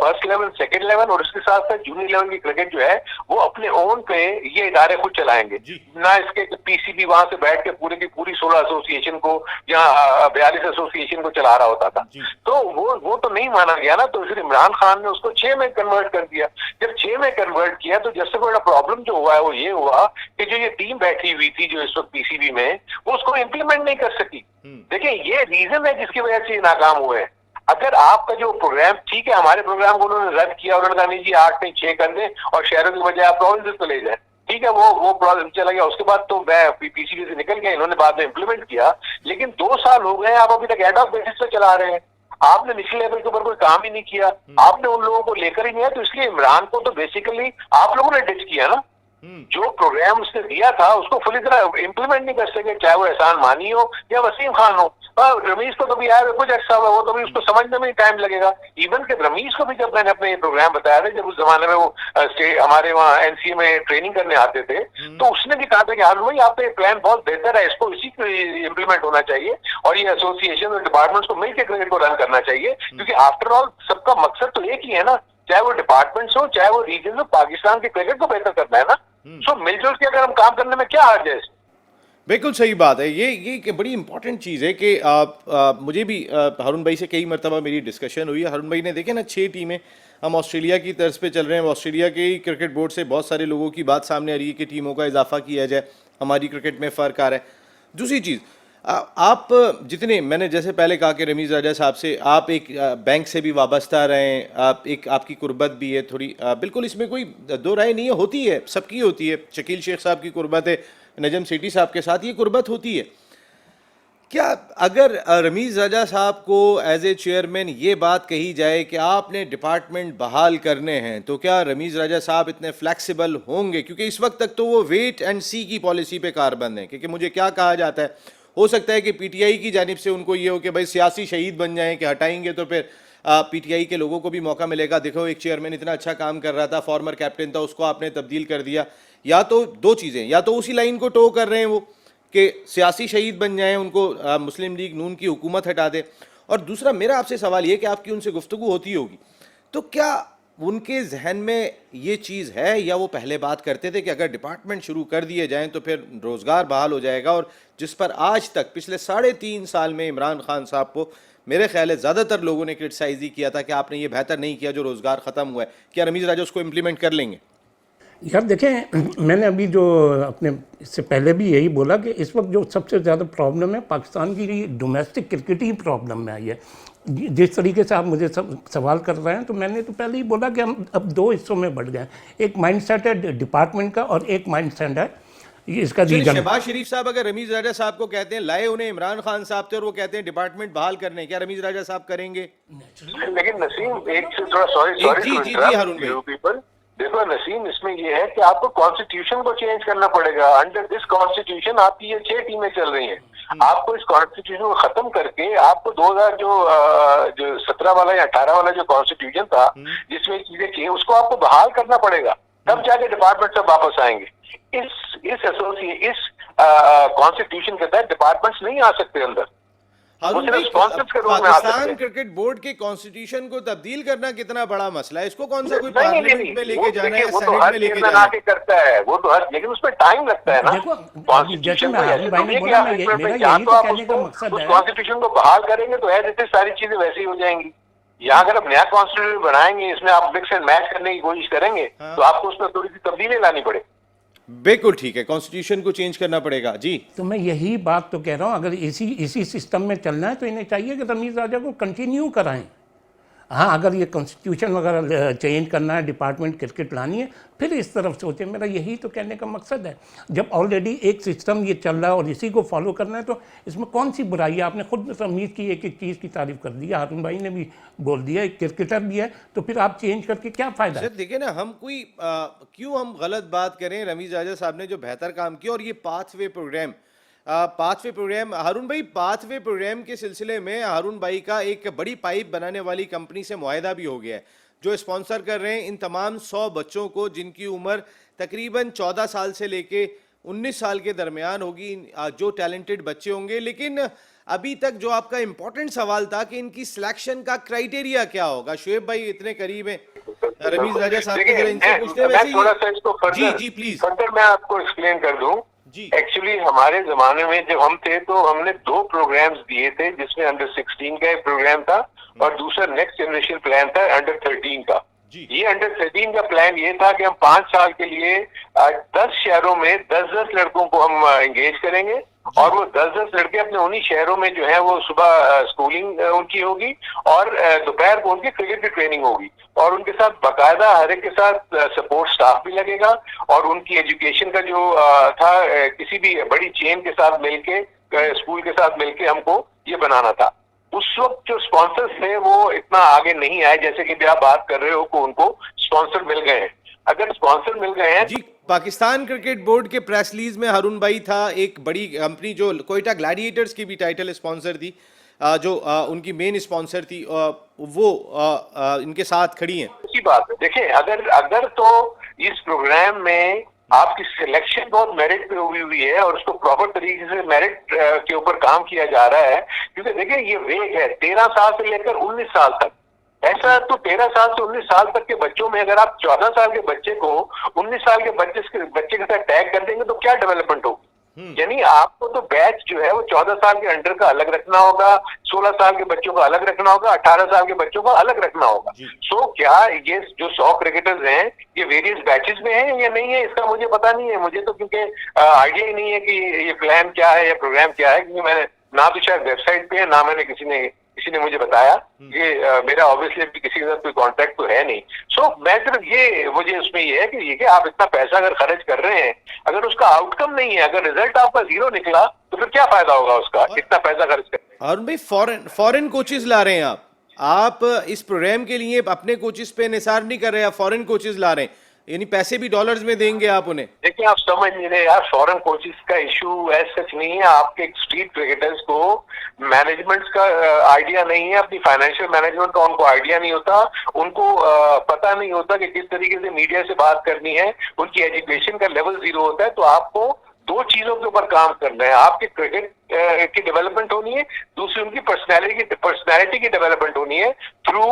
फर्स्ट लेवल, सेकंड लेवल और उसके साथ साथ जूनियर लेवल की क्रिकेट जो है वो अपने ओन पे ये इदारे खुद चलाएंगे। ना इसके पीसीबी वहां से बैठ के पूरे की पूरी 16 एसोसिएशन को या 42 एसोसिएशन को चला रहा होता था। तो वो तो नहीं माना गया ना, तो फिर इमरान खान ने उसको 6 में कन्वर्ट कर दिया। जब 6 में कन्वर्ट किया तो जैसे बड़ा प्रॉब्लम जो हुआ है वो ये हुआ कि जो ये टीम बैठी हुई थी जो इस वक्त पीसीबी में, वो उसको इम्प्लीमेंट नहीं कर सकी। देखिए ये रीजन है जिसकी वजह से नाकाम हुए हैं। अगर आपका जो प्रोग्राम ठीक है, हमारे प्रोग्राम को उन्होंने रद्द किया, उन्होंने कहा नहीं जी 8 नहीं 6 कर दें और शहरों की बजाय आप प्रोविंसेस को ले जाए, ठीक है, वो प्रॉब्लम चला गया। उसके बाद तो पीसीबी से निकल गया, इन्होंने बाद में इम्प्लीमेंट किया, लेकिन 2 साल हो गए आप अभी तक एड ऑफ बेसिस पे चला रहे हैं। आपने निचले लेवल के ऊपर कोई काम ही नहीं किया, आपने उन लोगों को लेकर ही नहीं है, तो इसलिए इमरान को तो बेसिकली आप लोगों ने डिच किया ना। जो प्रोग्राम उसने दिया था उसको फुली तरह इम्प्लीमेंट नहीं कर सके, चाहे वो एहसान मानी हो या वसीम खान हो। रमीज को तो भी आया कुछ अच्छा हुआ, वो तो भी उसको समझने में ही टाइम लगेगा। इवन के रमीज को भी जब मैंने अपने ये प्रोग्राम बताया था, जब उस जमाने में वो हमारे वहाँ एनसीए में ट्रेनिंग करने आते थे, तो उसने भी कहा था कि हाँ भाई आपका ये प्लान बहुत बेहतर है, इसको इसी को इम्प्लीमेंट होना चाहिए और ये एसोसिएशन और डिपार्टमेंट्स को मिलकर क्रिकेट को रन करना चाहिए, क्योंकि आफ्टर ऑल सबका मकसद तो एक ही है ना, चाहे वो डिपार्टमेंट्स हो चाहे वो रीजन हो, पाकिस्तान के क्रिकेट को बेहतर करना है ना। सो मिलजुल के अगर हम काम करने में क्या हर्ज है? बिल्कुल सही बात है। ये एक बड़ी इंपॉर्टेंट चीज़ है कि मुझे भी हारून भाई से कई मरतबा मेरी डिस्कशन हुई है। हारून भाई ने देखे ना 6 टीमें हम ऑस्ट्रेलिया की तर्ज पे चल रहे हैं, ऑस्ट्रेलिया के क्रिकेट बोर्ड से बहुत सारे लोगों की बात सामने आ रही है कि टीमों का इजाफा किया जाए, हमारी क्रिकेट में फ़र्क आ रहा है। दूसरी चीज़, आप जितने, मैंने जैसे पहले कहा कि रमीज़ राजा साहब से आप एक बैंक से भी वाबस्ता रहें, आप एक आपकी कुर्बत भी है थोड़ी, बिल्कुल इसमें कोई दो राय नहीं है, होती है, सबकी होती है। शकील शेख साहब की कुर्बत है, नजम सेठी साहब के साथ ये कुर्बत होती है। क्या अगर रमीज़ राजा साहब को एज ए चेयरमैन ये बात कही जाए कि आपने डिपार्टमेंट बहाल करने हैं, तो क्या रमीज़ राजा साहब इतने फ्लेक्सिबल होंगे? क्योंकि इस वक्त तक तो वो वेट एंड सी की पॉलिसी पे कारबंद है। क्योंकि मुझे क्या कहा जाता है, हो सकता है कि पीटीआई की जानिब से उनको ये हो कि भाई सियासी शहीद बन जाएं, कि हटाएंगे तो फिर पीटीआई के लोगों को भी मौका मिलेगा, देखो एक चेयरमैन इतना अच्छा काम कर रहा था, फॉर्मर कैप्टन था, उसको आपने तब्दील कर दिया। या तो 2 चीज़ें, या तो उसी लाइन को टो कर रहे हैं वो कि सियासी शहीद बन जाएं, उनको मुस्लिम लीग नून की हुकूमत हटा दे। और दूसरा मेरा आपसे सवाल ये कि आपकी उनसे गुफ्तगू होती होगी, तो क्या उनके जहन में ये चीज़ है, या वो पहले बात करते थे कि अगर डिपार्टमेंट शुरू कर दिए जाएं तो फिर रोज़गार बहाल हो जाएगा, और जिस पर आज तक पिछले 3.5 साल में इमरान खान साहब को मेरे ख्याल है ज़्यादातर लोगों ने क्रिटिसाइज़ ही किया था कि आपने ये बेहतर नहीं किया जो रोज़गार ख़त्म हुआ है, क्या रमीज़ राजा उसको इम्प्लीमेंट कर लेंगे? यार देखें, मैंने अभी जो अपने इससे पहले भी यही बोला कि इस वक्त जो सबसे ज़्यादा प्रॉब्लम है पाकिस्तान की डोमेस्टिक क्रिकेट ही प्रॉब्लम में आई है। जिस तरीके से आप मुझे सवाल कर रहे हैं, तो मैंने तो पहले ही बोला कि हम अब 2 हिस्सों में बढ़ गए। एक माइंडसेट है डिपार्टमेंट का और एक माइंडसेट है इसका रीजन। शहबाज शरीफ साहब अगर रमीज़ राजा साहब को कहते हैं, लाए उन्हें इमरान खान साहब थे और वो कहते हैं डिपार्टमेंट बहाल करने, क्या रमीज़ राजा साहब करेंगे? लेकिन नसीम एक से थोड़ा सॉरी जी हारून भाई, देखो नसीम, इसमें ये है कि आपको कॉन्स्टिट्यूशन को चेंज करना पड़ेगा। अंडर दिस कॉन्स्टिट्यूशन आपकी ये 6 टीमें चल रही हैं। आपको इस कॉन्स्टिट्यूशन को खत्म करके आपको 2000 जो 17 वाला या 18 वाला जो कॉन्स्टिट्यूशन था जिसमें चीजें की उसको आपको बहाल करना पड़ेगा, तब जाके डिपार्टमेंट सब वापस आएंगे। इस कॉन्स्टिट्यूशन के तहत डिपार्टमेंट्स नहीं आ सकते अंदर। हारून भाई, पाकिस्तान क्रिकेट बोर्ड के कॉन्स्टिट्यूशन को तब्दील करना कितना बड़ा मसला है? इसको कौन सा कोई पार्लियामेंट में लेके जाना है, सेनेट में लेके जाना है? करता है वो तो हर, लेकिन उसमें टाइम लगता है ना। जैसे मैं हारून भाई ने बोला, मेरा यही तो कहने का मकसद है। कॉन्स्टिट्यूशन को बहाल करेंगे तो एज इट इज सारी चीजें वैसे ही हो जाएंगी। यहाँ अगर आप नया कॉन्स्टिट्यूशन बनाएंगे, इसमें आप मिक्स एंड मैच करने की कोशिश करेंगे तो आपको उसमें थोड़ी सी तब्दीली लानी पड़ेगी। बिल्कुल ठीक है, कॉन्स्टिट्यूशन को चेंज करना पड़ेगा जी। तो मैं यही बात तो कह रहा हूँ, अगर इसी सिस्टम में चलना है तो इन्हें चाहिए कि रमीज़ राजा को कंटिन्यू कराएं। हाँ, अगर ये कॉन्स्टिट्यूशन वगैरह चेंज करना है, डिपार्टमेंट क्रिकेट लानी है, फिर इस तरफ सोचें। मेरा यही तो कहने का मकसद है। जब ऑलरेडी एक सिस्टम ये चल रहा है और इसी को फॉलो करना है तो इसमें कौन सी बुराई है? आपने खुद तमीज़ की, एक एक चीज़ की तारीफ कर दी, हारून भाई ने भी बोल दिया, एक क्रिकेटर भी है, तो फिर आप चेंज करके क्या फ़ायदा है? देखिए ना, हम कोई क्यों हम गलत बात करें? रमीज़ राजा साहब ने जो बेहतर काम किया, और ये पाथवे प्रोग्राम हारून भाई, पाथवे प्रोग्राम के सिलसिले में हारून भाई का एक बड़ी पाइप बनाने वाली कंपनी से मुआहदा भी हो गया है, जो स्पॉन्सर कर रहे हैं इन तमाम 100 बच्चों को जिनकी उम्र तकरीबन 14 साल से लेके 19 साल के दरमियान होगी, जो टैलेंटेड बच्चे होंगे। लेकिन अभी तक जो आपका इंपॉर्टेंट सवाल था कि इनकी सिलेक्शन का क्राइटेरिया क्या होगा, शुएब भाई इतने करीब हैं रमीज़ राजा साहब के, जरा इनसे पूछते हैं। वैसे थोड़ा सा इसको जी प्लीज फर्दर मैं आपको एक्सप्लेन कर दूं। एक्चुअली हमारे जमाने में जब हम थे तो हमने 2 प्रोग्राम्स दिए थे, जिसमें अंडर 16 का एक प्रोग्राम था और दूसरा नेक्स्ट जनरेशन प्लान था अंडर 13 का। ये अंडर 13 का प्लान ये था कि हम 5 साल के लिए 10 शहरों में 10-10 लड़कों को हम एंगेज करेंगे और वो 10-10 लड़के अपने उन्हीं शहरों में जो है वो सुबह स्कूलिंग उनकी होगी और दोपहर को उनकी क्रिकेट की ट्रेनिंग होगी और उनके साथ बाकायदा हर एक के साथ सपोर्ट स्टाफ भी लगेगा और उनकी एजुकेशन का जो था किसी भी बड़ी चेन के साथ मिलके, स्कूल के साथ मिलके हमको ये बनाना था। उस वक्त जो स्पॉन्सर्स थे वो इतना आगे नहीं आए, जैसे कि आप बात कर रहे हो कि उनको स्पॉन्सर मिल गए हैं। अगर स्पॉन्सर मिल गए हैं जी, पाकिस्तान क्रिकेट बोर्ड के प्रेस रिलीज में हारून भाई था, एक बड़ी कंपनी जो कोयटा ग्लैडिएटर्स की भी टाइटल स्पॉन्सर थी, जो उनकी मेन स्पॉन्सर थी, वो इनके साथ खड़ी हैं। अच्छी बात है। देखिए, अगर तो इस प्रोग्राम में आपकी सिलेक्शन बहुत मेरिट पे हुई है और उसको प्रॉपर तरीके से मेरिट के ऊपर काम किया जा रहा है, क्योंकि देखिए ये वेग है 13 साल से लेकर 19 साल तक। ऐसा तो 13 साल से 19 साल तक के बच्चों में अगर आप 14 साल के बच्चे को 19 साल के बच्चे के साथ टैग कर देंगे तो क्या डेवलपमेंट होगी? यानी आपको तो बैच जो है वो 14 साल के अंडर का अलग रखना होगा, 16 साल के बच्चों का अलग रखना होगा, 18 साल के बच्चों का अलग रखना होगा। सो क्या ये जो 100 क्रिकेटर्स हैं ये वेरियस बैचेस में हैं या नहीं है, इसका मुझे पता नहीं है। मुझे तो क्योंकि आइडिया ही नहीं है कि ये प्लान क्या है या प्रोग्राम क्या है, क्योंकि मैंने ना तो शायद वेबसाइट पे है ना मैंने किसी ने मुझे बताया। ये मेरा ऑब्वियसली किसी के साथ कोई कॉन्टेक्ट तो है नहीं। सो मैं सिर्फ ये मुझे उसमें ये है कि आप इतना पैसा अगर खर्च कर रहे हैं, अगर उसका आउटकम नहीं है, अगर रिजल्ट आपका 0 निकला तो फिर क्या फायदा होगा उसका इतना पैसा खर्च करने। और भाई फॉरेन कोचेज ला रहे हैं आप इस प्रोग्राम के लिए अपने कोचेज पे निसार नहीं कर रहे, आप फॉरेन कोचेज ला रहे हैं, यानी पैसे भी डॉलर्स में देंगे आप उन्हें। देखिए, आप समझ नहीं रहे यार, फॉरेन कोचेस का इशू एज सच नहीं है। आपके स्ट्रीट क्रिकेटर्स को मैनेजमेंट का आइडिया नहीं है, अपनी फाइनेंशियल मैनेजमेंट का उनको आइडिया नहीं होता, उनको पता नहीं होता कि किस तरीके से मीडिया से बात करनी है, उनकी एजुकेशन का लेवल 0 होता है। तो आपको 2 चीजों के ऊपर काम करना है, आपके क्रिकेट की डेवलपमेंट होनी है, दूसरी उनकी पर्सनैलिटी की डेवलपमेंट होनी है थ्रू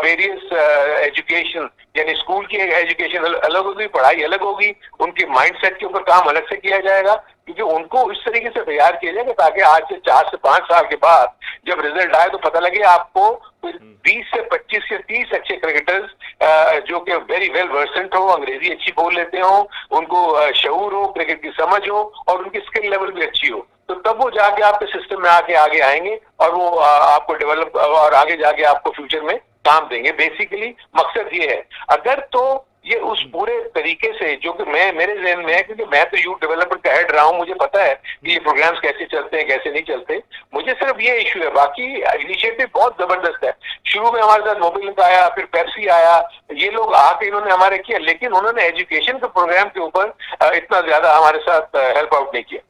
वेरियस एजुकेशन। यानी स्कूल की एजुकेशन अलग होगी, पढ़ाई अलग होगी, उनके माइंडसेट के ऊपर काम अलग से किया जाएगा, क्योंकि उनको इस तरीके से तैयार किया जाएगा ताकि आज से 4 से 5 साल के बाद जब रिजल्ट आए तो पता लगे आपको 20 से 25 से 30 अच्छे क्रिकेटर्स जो कि वेरी वेल वर्सेंट हो, अंग्रेजी अच्छी बोल लेते हो, उनको शऊर हो, क्रिकेट की समझ हो और उनकी स्किल लेवल भी अच्छी हो, तो तब वो जाके आपके सिस्टम में आगे आएंगे और वो आपको डेवलप और आगे जाके आपको फ्यूचर में काम देंगे। बेसिकली मकसद ये है। अगर तो ये उस पूरे तरीके से जो कि मेरे जहन में है, क्योंकि मैं तो यूथ डेवलपमेंट का हेड रहा हूँ, मुझे पता है कि ये प्रोग्राम्स कैसे चलते हैं कैसे नहीं चलते। मुझे सिर्फ ये इशू है, बाकी इनिशिएटिव बहुत जबरदस्त है। शुरू में हमारे साथ मोबिलिटी आया, फिर पेप्सी आया, ये लोग आके इन्होंने हमारे किया, लेकिन उन्होंने एजुकेशन के प्रोग्राम के ऊपर इतना ज्यादा हमारे साथ हेल्प आउट नहीं किया।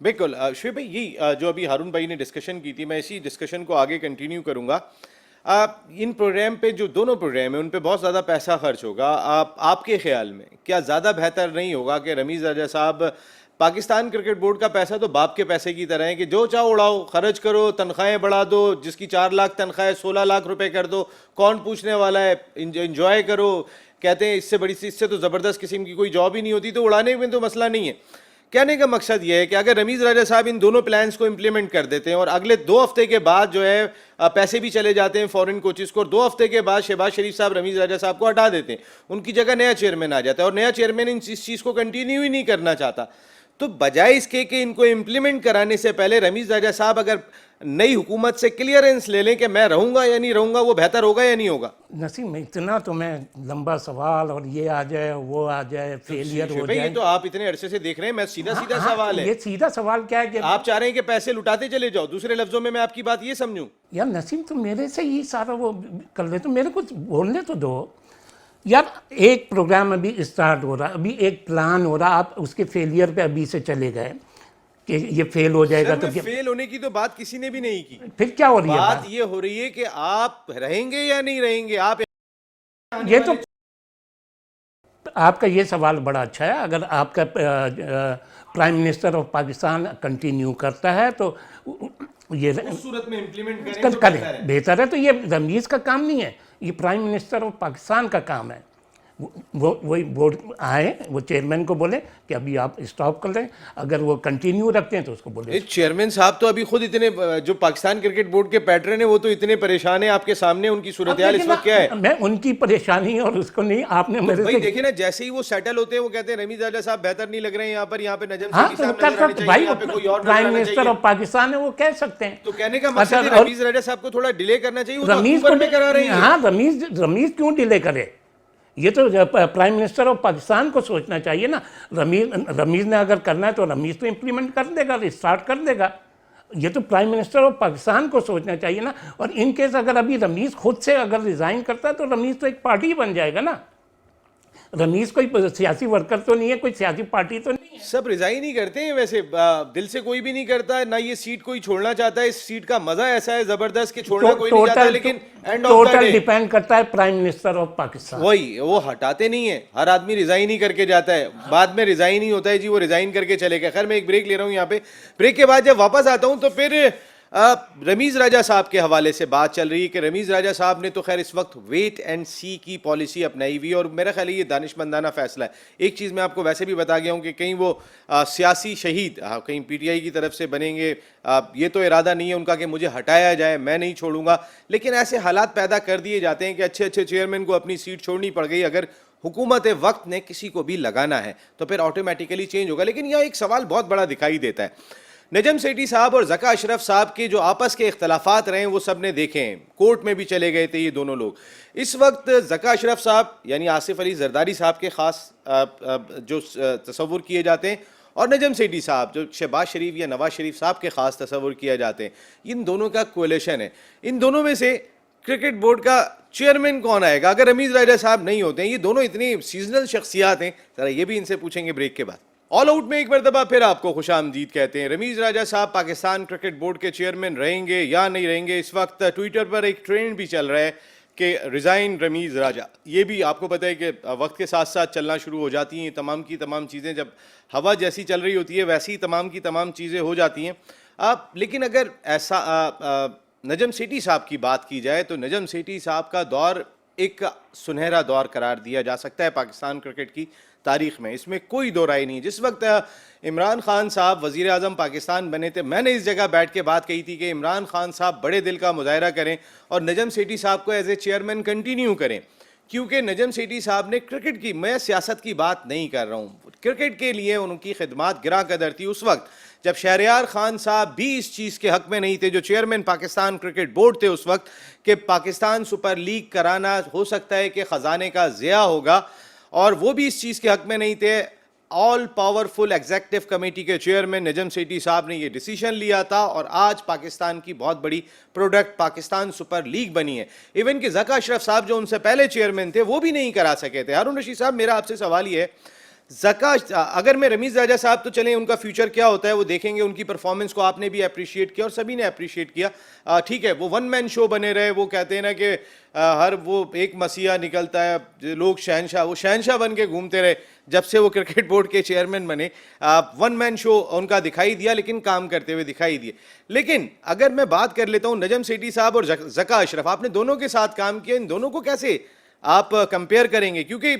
बिल्कुल शुएब भाई, यही जो अभी हारून भाई ने डिस्कशन की थी, मैं इसी डिस्कशन को आगे कंटिन्यू करूंगा। इन प्रोग्राम पे जो दोनों प्रोग्राम है उन पे बहुत ज़्यादा पैसा खर्च होगा। आपके ख्याल में क्या ज़्यादा बेहतर नहीं होगा कि रमीज़ राजा साहब, पाकिस्तान क्रिकेट बोर्ड का पैसा तो बाप के पैसे की तरह है कि जो चाहो उड़ाओ, खर्च करो, तनख्वाहें बढ़ा दो, जिसकी 4 लाख तनख्वाह है 16 लाख रुपए कर दो, कौन पूछने वाला है, इंजॉय करो। कहते हैं इससे बड़ी, इससे तो ज़बरदस्त किस्म की कोई जॉब ही नहीं होती, तो उड़ाने में तो मसला नहीं है। कहने का मकसद यह है कि अगर रमीज़ राजा साहब इन दोनों प्लान्स को इंप्लीमेंट कर देते हैं और अगले 2 हफ्ते के बाद जो है पैसे भी चले जाते हैं फॉरेन कोचेस को, और 2 हफ्ते के बाद शहबाज शरीफ साहब रमीज़ राजा साहब को हटा देते हैं, उनकी जगह नया चेयरमैन आ जाता है, और नया चेयरमैन इस चीज़ को कंटिन्यू ही नहीं करना चाहता, तो बजाय इसके कि इनको इम्प्लीमेंट कराने से पहले रमीज़ राजा साहब अगर नई हुकूमत से क्लियरेंस ले लें कि मैं रहूंगा या नहीं रहूंगा, वो बेहतर होगा या नहीं होगा? नसीम, इतना तो मैं लंबा सवाल और ये आ जाए वो आ जाए, फेलियर हो जाए, ये तो आप इतने अरसे से देख रहे हैं। मैं सीधा सीधा सवाल है, ये सीधा सवाल क्या है कि आप चाह रहे हैं कि पैसे लुटाते चले जाओ, दूसरे लफ्जों में मैं आपकी बात ये समझूं? यार नसीम, तो मेरे से ही सारा वो कर ले, तो मेरे को बोलने तो दो यार। एक प्रोग्राम अभी स्टार्ट हो रहा, अभी एक प्लान हो रहा, आप उसके फेलियर पे अभी से चले गए कि ये फेल हो जाएगा, तो फेल होने की तो बात किसी ने भी नहीं की। फिर क्या हो रही है? बात ये हो रही है कि आप रहेंगे या नहीं रहेंगे। आप ये तो आपका ये सवाल बड़ा अच्छा है। अगर आपका prime minister of Pakistan continue करता है तो ये उस सूरत में इम्प्लीमेंट करें, बेहतर है। तो ये रमीज़ का काम नहीं है, ये प्राइम मिनिस्टर ऑफ पाकिस्तान का काम है। वही बोर्ड आए, वो चेयरमैन को बोले कि अभी आप स्टॉप कर दें, अगर वो कंटिन्यू रखते हैं तो उसको बोले। चेयरमैन साहब तो अभी खुद इतने, जो पाकिस्तान क्रिकेट बोर्ड के पैटर्न है वो तो इतने परेशान है, आपके सामने उनकी सूरत हाल इस वक्त क्या है? मैं उनकी परेशानी और उसको नहीं, आपने मेरे भाई देखिए ना, जैसे ही वो सेटल होते हैं वो कहते हैं रमीज़ राजा साहब बेहतर नहीं लग रहे हैं यहाँ पर नजम हाँ, सेठी तो साहब कर नजर आने सकते चाहिए, भाई, यहाँ पे कोई और प्राइम नजर आना मिनिस्टर चाहिए। ऑफ पाकिस्तान है, वो कह सकते हैं। तो कहने का मकसद है रमीज़ राजा साहब को थोड़ा डिले करना चाहिए, वो तो रमीज अक्टूबर को में करा रही है। हाँ, रमीज क्यों डिले करे? ये तो प्राइम मिनिस्टर ऑफ पाकिस्तान को सोचना चाहिए ना। रमीज ने अगर करना है तो रमीज तो इम्प्लीमेंट कर देगा, स्टार्ट कर देगा। ये तो प्राइम मिनिस्टर ऑफ पाकिस्तान को सोचना चाहिए ना। और इन केस अगर अभी रमीज खुद से अगर रिजाइन करता है तो रमीज तो एक पार्टी बन जाएगा ना। रमीज कोई सियासी वर्कर तो नहीं है, कोई सियासी पार्टी तो नहीं है। सब रिजाइन ही करते हैं वैसे, दिल से कोई भी नहीं करता है ना। ये सीट कोई छोड़ना चाहता है, इस सीट का मजा ऐसा है जबरदस्त कि छोड़ना कोई नहीं चाहता, लेकिन end of the total day depend करता है प्राइम मिनिस्टर ऑफ पाकिस्तान। वही, वो हटाते नहीं है। हर आदमी रिजाइन ही करके जाता है, बाद में रिजाइन ही होता है जी, वो रिजाइन करके चले गए। खैर मैं एक ब्रेक ले रहा हूँ यहाँ पे। ब्रेक के बाद जब वापस आता हूँ तो फिर रमीज़ राजा साहब के हवाले से बात चल रही है कि रमीज़ राजा साहब ने तो खैर इस वक्त वेट एंड सी की पॉलिसी अपनाई हुई है, और मेरा ख्याल है ये दानिशमंदाना फैसला है। एक चीज़ मैं आपको वैसे भी बता गया हूँ कि कहीं वो सियासी शहीद कहीं पीटीआई की तरफ से बनेंगे, ये तो इरादा नहीं है उनका कि मुझे हटाया जाए, मैं नहीं छोड़ूंगा। लेकिन ऐसे हालात पैदा कर दिए जाते हैं कि अच्छे अच्छे चेयरमैन को अपनी सीट छोड़नी पड़ गई। अगर हुकूमत वक्त ने किसी को भी लगाना है तो फिर ऑटोमेटिकली चेंज होगा। लेकिन यह एक सवाल बहुत बड़ा दिखाई देता है। नजम सेठी साहब और ज़का अशरफ साहब के जो आपस के इख्तलाफात रहे हैं वो सब ने देखे हैं, कोर्ट में भी चले गए थे ये दोनों लोग। इस वक्त ज़का अशरफ साहब यानी आसिफ अली जरदारी साहब के ख़ास जो तसव्वुर किए जाते हैं, और नजम सेठी साहब जो शहबाज शरीफ या नवाज शरीफ साहब के ख़ास तसव्वुर किए जाते हैं, इन दोनों का कोलिशन है। इन दोनों में से क्रिकेट बोर्ड का चेयरमैन कौन आएगा अगर रमीज़ राजा साहब नहीं होते हैं? ये दोनों इतनी सीजनल शख्सियात हैं, ज़रा ये भी इनसे पूछेंगे ब्रेक के बाद। ऑल आउट में एक मरतबा फिर आपको खुशामदीद कहते हैं। रमीज़ राजा साहब पाकिस्तान क्रिकेट बोर्ड के चेयरमैन रहेंगे या नहीं रहेंगे? इस वक्त ट्विटर पर एक ट्रेंड भी चल रहा है कि रिज़ाइन रमीज़ राजा। ये भी आपको पता है कि वक्त के साथ साथ चलना शुरू हो जाती हैं तमाम की तमाम चीज़ें। जब हवा जैसी चल रही होती है वैसी ही तमाम की तमाम चीज़ें हो जाती हैं। लेकिन अगर ऐसा नजम सेठी साहब की बात की जाए तो नजम सेठी साहब का दौर एक सुनहरा दौर करार दिया जा सकता है पाकिस्तान क्रिकेट की तारीख में, इसमें कोई दो राय नहीं। जिस वक्त इमरान खान साहब वज़ीर आज़म पाकिस्तान बने थे, मैंने इस जगह बैठ के बात कही थी कि इमरान खान साहब बड़े दिल का मुजाहरा करें और नजम सेठी साहब को एज ए चेयरमैन कंटिन्यू करें, क्योंकि नजम सेठी साहब ने क्रिकेट की, मैं सियासत की बात नहीं कर रहा हूँ, क्रिकेट के लिए उनकी खिदमात गिरा कदर थी उस वक्त जब शहरयार खान साहब भी इस चीज़ के हक में नहीं थे, जो चेयरमैन पाकिस्तान क्रिकेट बोर्ड थे उस वक्त, कि पाकिस्तान सुपर लीग कराना हो सकता है कि ख़जाने का ज़िया होगा और वो भी इस चीज़ के हक में नहीं थे। ऑल पावरफुल एग्जेक्टिव कमेटी के चेयरमैन नजम सेठी साहब ने ये डिसीजन लिया था और आज पाकिस्तान की बहुत बड़ी प्रोडक्ट पाकिस्तान सुपर लीग बनी है। इवन कि ज़का अशरफ साहब जो उनसे पहले चेयरमैन थे वो भी नहीं करा सके थे। हारून रशीद साहब, मेरा आपसे सवाल ये है, ज़का अगर मैं रमीज़ राजा साहब तो चलें, उनका फ्यूचर क्या होता है वो देखेंगे, उनकी परफॉर्मेंस को आपने भी अप्रिशिएट किया और सभी ने अप्रिशिएट किया। ठीक है, वो वन मैन शो बने रहे, वो कहते हैं ना कि हर वो एक मसीहा निकलता है, लोग शहनशाह, वो शहनशाह बन के घूमते रहे जब से वो क्रिकेट बोर्ड के चेयरमैन बने। वन मैन शो उनका दिखाई दिया, लेकिन काम करते हुए दिखाई दिए। लेकिन अगर मैं बात कर लेता हूँ नजम सेठी साहब और ज़का अशरफ, आपने दोनों के साथ काम किया, इन दोनों को कैसे आप कंपेयर करेंगे? क्योंकि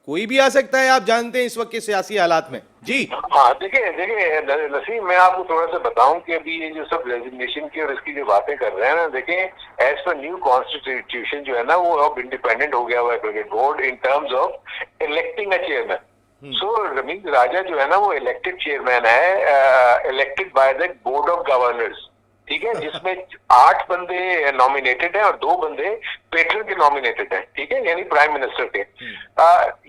कोई भी आ सकता है, आप जानते हैं इस वक्त के सियासी हालात में। जी हाँ, देखिए नसीम, मैं आपको थोड़ा सा बताऊं कि अभी ये जो सब रेजिग्नेशन की और इसकी जो बातें कर रहे हैं ना, देखें एज पर न्यू कॉन्स्टिट्यूशन जो है ना वो अब इंडिपेंडेंट हो गया हुआ है cricket board in terms of electing a chairman. So Ramiz Raja जो है ना वो इलेक्टेड चेयरमैन है, elected by the board of governors, ठीक है, जिसमें 8 बंदे नॉमिनेटेड हैं और 2 बंदे पेट्रन के नॉमिनेटेड हैं, ठीक है, यानी प्राइम मिनिस्टर के।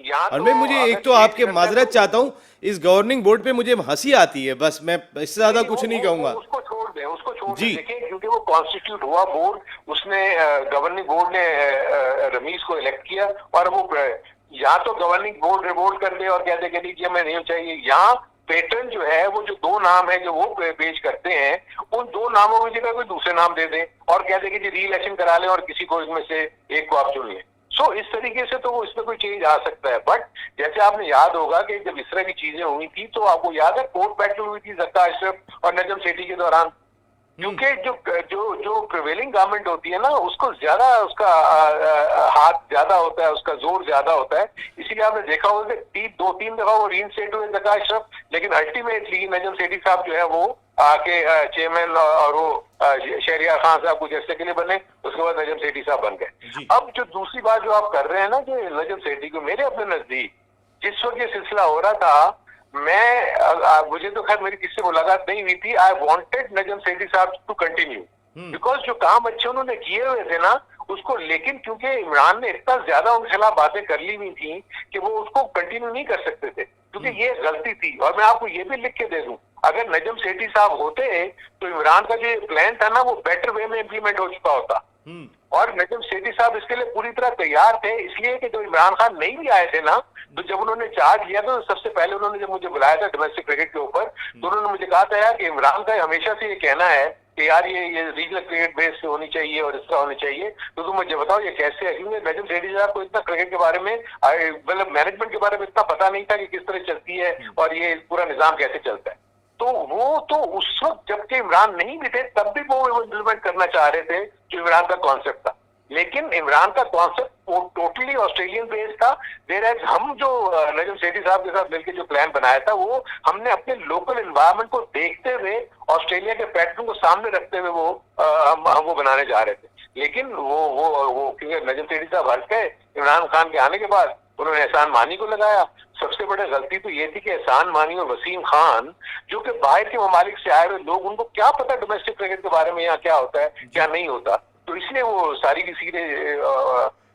यहाँ और मैं मुझे एक तो आपके माजरत चाहता हूँ, इस गवर्निंग बोर्ड पे मुझे हंसी आती है, बस मैं इससे ज्यादा कुछ नहीं कहूंगा। उसको छोड़ दें, उसको छोड़ दें, देखिए, क्योंकि वो कॉन्स्टिट्यूट हुआ बोर्ड, उसने गवर्निंग बोर्ड ने रमीज को इलेक्ट किया और वो यहाँ तो गवर्निंग बोर्ड रिवोल्ट कर दे और कह दे कि हमें नहीं चाहिए। यहाँ पेटर्न जो है वो जो 2 नाम है जो वो पेश करते हैं, उन 2 नामों की जगह कोई दूसरे नाम दे दे और कह दे कि री इलेक्शन करा ले और किसी को इसमें से एक को आप चुन लें। सो इस तरीके से तो वो इसमें कोई चेंज आ सकता है। बट जैसे आपने याद होगा कि जब इस तरह की चीजें हुई थी तो आपको याद है कोर्ट बैटल हुई थी ज़का अशरफ और नजम सेठी के दौरान, क्योंकि जो प्रिवेलिंग गवर्नमेंट होती है ना उसको ज्यादा उसका हाथ ज्यादा होता है, उसका जोर ज्यादा होता है। इसीलिए आपने देखा होगा कि 2-3 दफा वो रीइंस्टेट हुए ज़का अशरफ, लेकिन अल्टीमेटली नजम सेठी साहब जो है वो आके चेयरमैन और वो शहरियार खान साहब कुछ ऐसे के लिए बने, उसके बाद नजम सेठी साहब बन गए। अब जो दूसरी बात जो आप कर रहे हैं ना कि नजम सेठी को, मेरे अपने नजदीक जिस वक्त ये सिलसिला हो रहा था, मुझे तो खैर मेरी किससे मुलाकात नहीं हुई थी, आई वांटेड नजम सेठी साहब टू कंटिन्यू, बिकॉज जो काम अच्छे उन्होंने किए हुए थे ना उसको, लेकिन क्योंकि इमरान ने इतना ज्यादा उनके खिलाफ बातें कर ली हुई थी कि वो उसको कंटिन्यू नहीं कर सकते थे, क्योंकि ये गलती थी। और मैं आपको ये भी लिख के दे दूं, अगर नजम सेठी साहब होते तो इमरान का जो प्लान था ना वो बेटर वे में इम्प्लीमेंट हो चुका होता। और नजम सेठी साहब इसके लिए पूरी तरह तैयार थे, इसलिए कि जब इमरान खान नहीं भी आए थे ना, तो जब उन्होंने चार्ज लिया तो सबसे पहले उन्होंने जब मुझे बुलाया था डोमेस्टिक क्रिकेट के ऊपर, तो उन्होंने मुझे कहा था यार कि इमरान का हमेशा से ये कहना है कि यार ये रीजनल क्रिकेट बेस पे होनी चाहिए और इस तरह होनी चाहिए, तो तुम मुझे बताओ ये कैसे है। क्योंकि नजम सेठी साहब को इतना क्रिकेट के बारे में, मतलब मैनेजमेंट के बारे में इतना पता नहीं था कि किस तरह चलती है और ये पूरा निजाम कैसे चलता है। तो वो तो उस वक्त जबकि इमरान नहीं भी थे तब भी वो इम्प्लीमेंट करना चाह रहे थे जो इमरान का कॉन्सेप्ट था, लेकिन इमरान का कॉन्सेप्ट टोटली ऑस्ट्रेलियन बेस्ड था। देयर हम जो नजम सेठी साहब के साथ मिलकर जो प्लान बनाया था वो हमने अपने लोकल एनवायरनमेंट को देखते हुए, ऑस्ट्रेलिया के पैटर्न को सामने रखते हुए हम वो बनाने जा रहे थे। लेकिन वो क्योंकि नजम सेठी साहब हट गए इमरान खान के आने के बाद, उन्होंने एहसान मानी को लगाया। सबसे बड़ी गलती तो ये थी कि एहसान मानी और वसीम खान जो कि बाहर के ममालिक से आए हुए लोग, उनको क्या पता डोमेस्टिक क्रिकेट के बारे में यहाँ क्या होता है क्या नहीं होता, तो इसलिए वो सारी की सीधे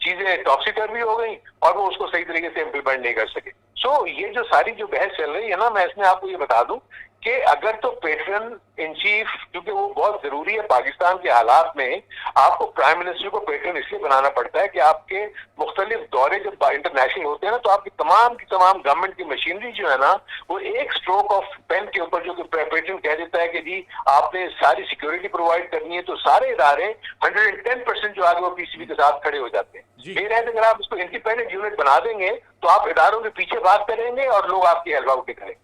चीजें टॉपसी टर्वी हो गई और वो उसको सही तरीके से इम्प्लीमेंट नहीं कर सके। सो ये जो सारी जो बहस चल रही है ना, मैं इसमें आपको ये बता दूं कि अगर तो पेट्रन इन चीफ, क्योंकि वो बहुत जरूरी है पाकिस्तान के हालात में, आपको प्राइम मिनिस्टर को पेट्रन इसलिए बनाना पड़ता है कि आपके मुख्तलिफ दौरे जब इंटरनेशनल होते हैं ना, तो आपकी तमाम गवर्नमेंट की मशीनरी जो है ना वो एक स्ट्रोक ऑफ पेन के ऊपर, जो कि पेट्रन कह देता है कि जी आपने सारी सिक्योरिटी प्रोवाइड करनी है, तो सारे इदारे 110% जो आगे वो पीसीबी के साथ खड़े हो जाते हैं। मेरे अगर आप इसको इंडिपेंडेंट यूनिट बना देंगे तो आप इदारों के पीछे बात करेंगे और लोग आपकी हेल्प आउट करेंगे।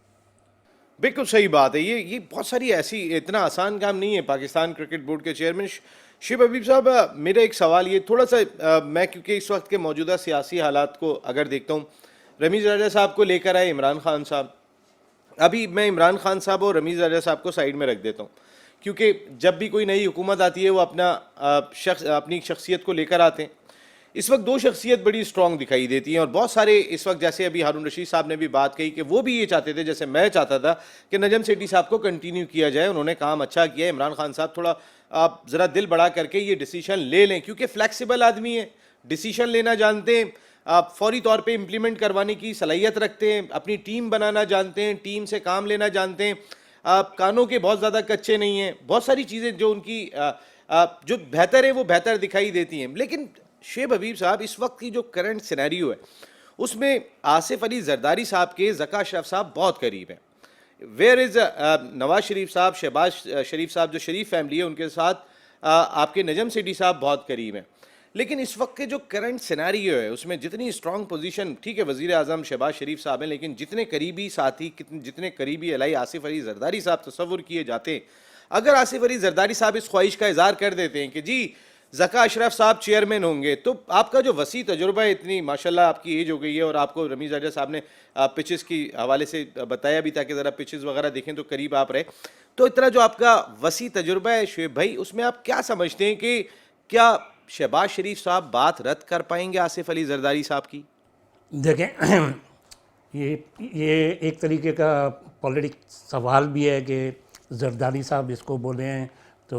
बिल्कुल सही बात है। ये बहुत सारी ऐसी, इतना आसान काम नहीं है पाकिस्तान क्रिकेट बोर्ड के चेयरमैन। शिब हबीब साहब, मेरा एक सवाल ये थोड़ा सा, मैं क्योंकि इस वक्त के मौजूदा सियासी हालात को अगर देखता हूँ, रमीज़ राजा साहब को लेकर आए इमरान खान साहब, अभी मैं इमरान खान साहब और रमीज़ राजा साहब को साइड में रख देता हूँ, क्योंकि जब भी कोई नई हुकूमत आती है वो अपनी शख्सियत को लेकर आते हैं। इस वक्त 2 शख्सियत बड़ी स्ट्रॉन्ग दिखाई देती हैं और बहुत सारे इस वक्त, जैसे अभी हारून रशीद साहब ने भी बात कही कि वो भी ये चाहते थे, जैसे मैं चाहता था कि नजम सेठी साहब को कंटिन्यू किया जाए, उन्होंने काम अच्छा किया। इमरान खान साहब थोड़ा आप ज़रा दिल बढ़ा करके ये डिसीजन ले लें, क्योंकि फ्लेक्सिबल आदमी है, डिसीजन लेना जानते हैं। आप फौरी तौर पे इम्प्लीमेंट करवाने की सलाहियत रखते हैं, अपनी टीम बनाना जानते हैं, टीम से काम लेना जानते हैं, आप कानों के बहुत ज़्यादा कच्चे नहीं हैं, बहुत सारी चीज़ें जो उनकी जो बेहतर है वो बेहतर दिखाई देती हैं। लेकिन शेब हबीब साहब, इस वक्त की जो करंट सिनेरियो है उसमें आसिफ अली जरदारी साहब के ज़का अशरफ साहब बहुत करीब हैं। वेयर इज़ नवाज शरीफ साहब, शहबाज शरीफ साहब जो शरीफ फैमिली है उनके साथ आपके नजम सेठी साहब बहुत करीब हैं। लेकिन इस वक्त के जो करंट सिनेरियो है उसमें जितनी स्ट्रॉन्ग पोजीशन, ठीक है वज़ीर आज़म शहबाज शरीफ साहब हैं, लेकिन जितने करीबी साथी, जितने करीबी अलाई आसिफ अली जरदारी साहब तस्वुर किए जाते हैं, अगर आसिफ अली जरदारी साहब इस ख्वाहिश का इज़हार कर देते हैं कि जी ज़का अशरफ साहब चेयरमैन होंगे, तो आपका जो वसी तजुर्बा है, इतनी माशाल्लाह आपकी एज हो गई है और आपको रमीज़ राजा साहब ने पिचेस की हवाले से बताया भी था कि ज़रा पिचेस वगैरह देखें तो करीब आप रहे, तो इतना जो आपका वसी तजुर्बा है शुएब भाई, उसमें आप क्या समझते हैं कि क्या शहबाज शरीफ साहब बात रद्द कर पाएंगे आसिफ अली जरदारी साहब की? देखें, ये एक तरीके का पॉलिटिक्स सवाल भी है कि जरदारी साहब इसको बोले हैं तो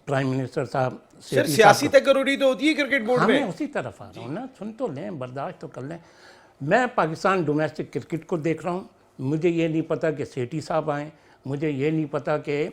प्राइम मिनिस्टर साहब सर सियासी तकर्रुरी तो होती है क्रिकेट बोर्ड में। मैं उसी तरफ आ रहा हूँ ना, सुन तो लें, बर्दाश्त तो कर लें। मैं पाकिस्तान डोमेस्टिक क्रिकेट को देख रहा हूँ, मुझे ये नहीं पता कि सेठी साहब आएँ, मुझे ये नहीं पता कि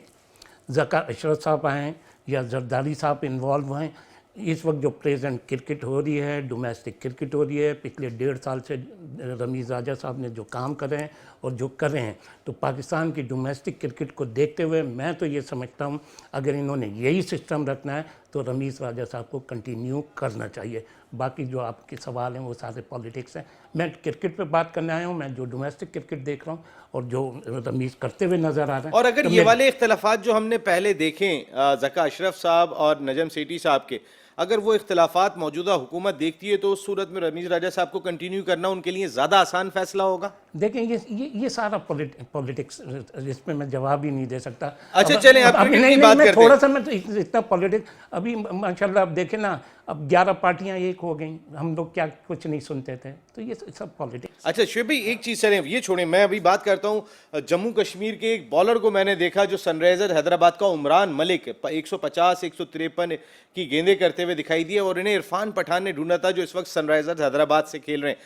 ज़का अशरफ साहब आएँ या जरदारी साहब इन्वॉल्व हैं। इस वक्त जो प्रेजेंट क्रिकेट हो रही है, डोमेस्टिक क्रिकेट हो रही है, पिछले 1.5 साल से रमीज़ राजा साहब ने जो काम कर रहे हैं और जो कर रहे हैं, तो पाकिस्तान की डोमेस्टिक क्रिकेट को देखते हुए मैं तो ये समझता हूँ अगर इन्होंने यही सिस्टम रखना है तो रमीज़ राजा साहब को कंटिन्यू करना चाहिए। बाकी जो आपके सवाल हैं वो सारे पॉलिटिक्स हैं। मैं क्रिकेट पे बात करने आया हूँ, मैं जो डोमेस्टिक क्रिकेट देख रहा हूँ और जो रमीज़ करते हुए नज़र आ रहे हैं। और अगर ये वाले इख्तलाफात जो हमने पहले देखे ज़का अशरफ साहब और नजम सेठी साहब के, अगर वो इख्तलाफात मौजूदा हुकूमत देखती है तो उस सूरत में रमीज़ राजा साहब को कंटिन्यू करना उनके लिए ज़्यादा आसान फैसला होगा? देखें, ये सारा पॉलिटिक्स, इसमें मैं जवाब ही नहीं दे सकता। अच्छा चलें, आप क्रिकेट की बात करते हैं। थोड़ा सा मैं तो इतना पॉलिटिक्स, अभी माशाल्लाह आप देखें ना, अब 11 पार्टियां एक हो गई, हम लोग क्या कुछ नहीं सुनते थे, तो ये सब पॉलिटिक्स। अच्छा शुएब भाई, एक चीज़ चलें ये छोड़ें, मैं अभी बात करता हूँ जम्मू कश्मीर के एक बॉलर को मैंने देखा जो सनराइजर हैदराबाद का उमरान मलिक 150-153 की गेंदें करते हुए दिखाई दिए और इन्हें इरफान पठान ने ढूंढा था जो इस वक्त सनराइजर हैदराबाद से खेल रहे हैं।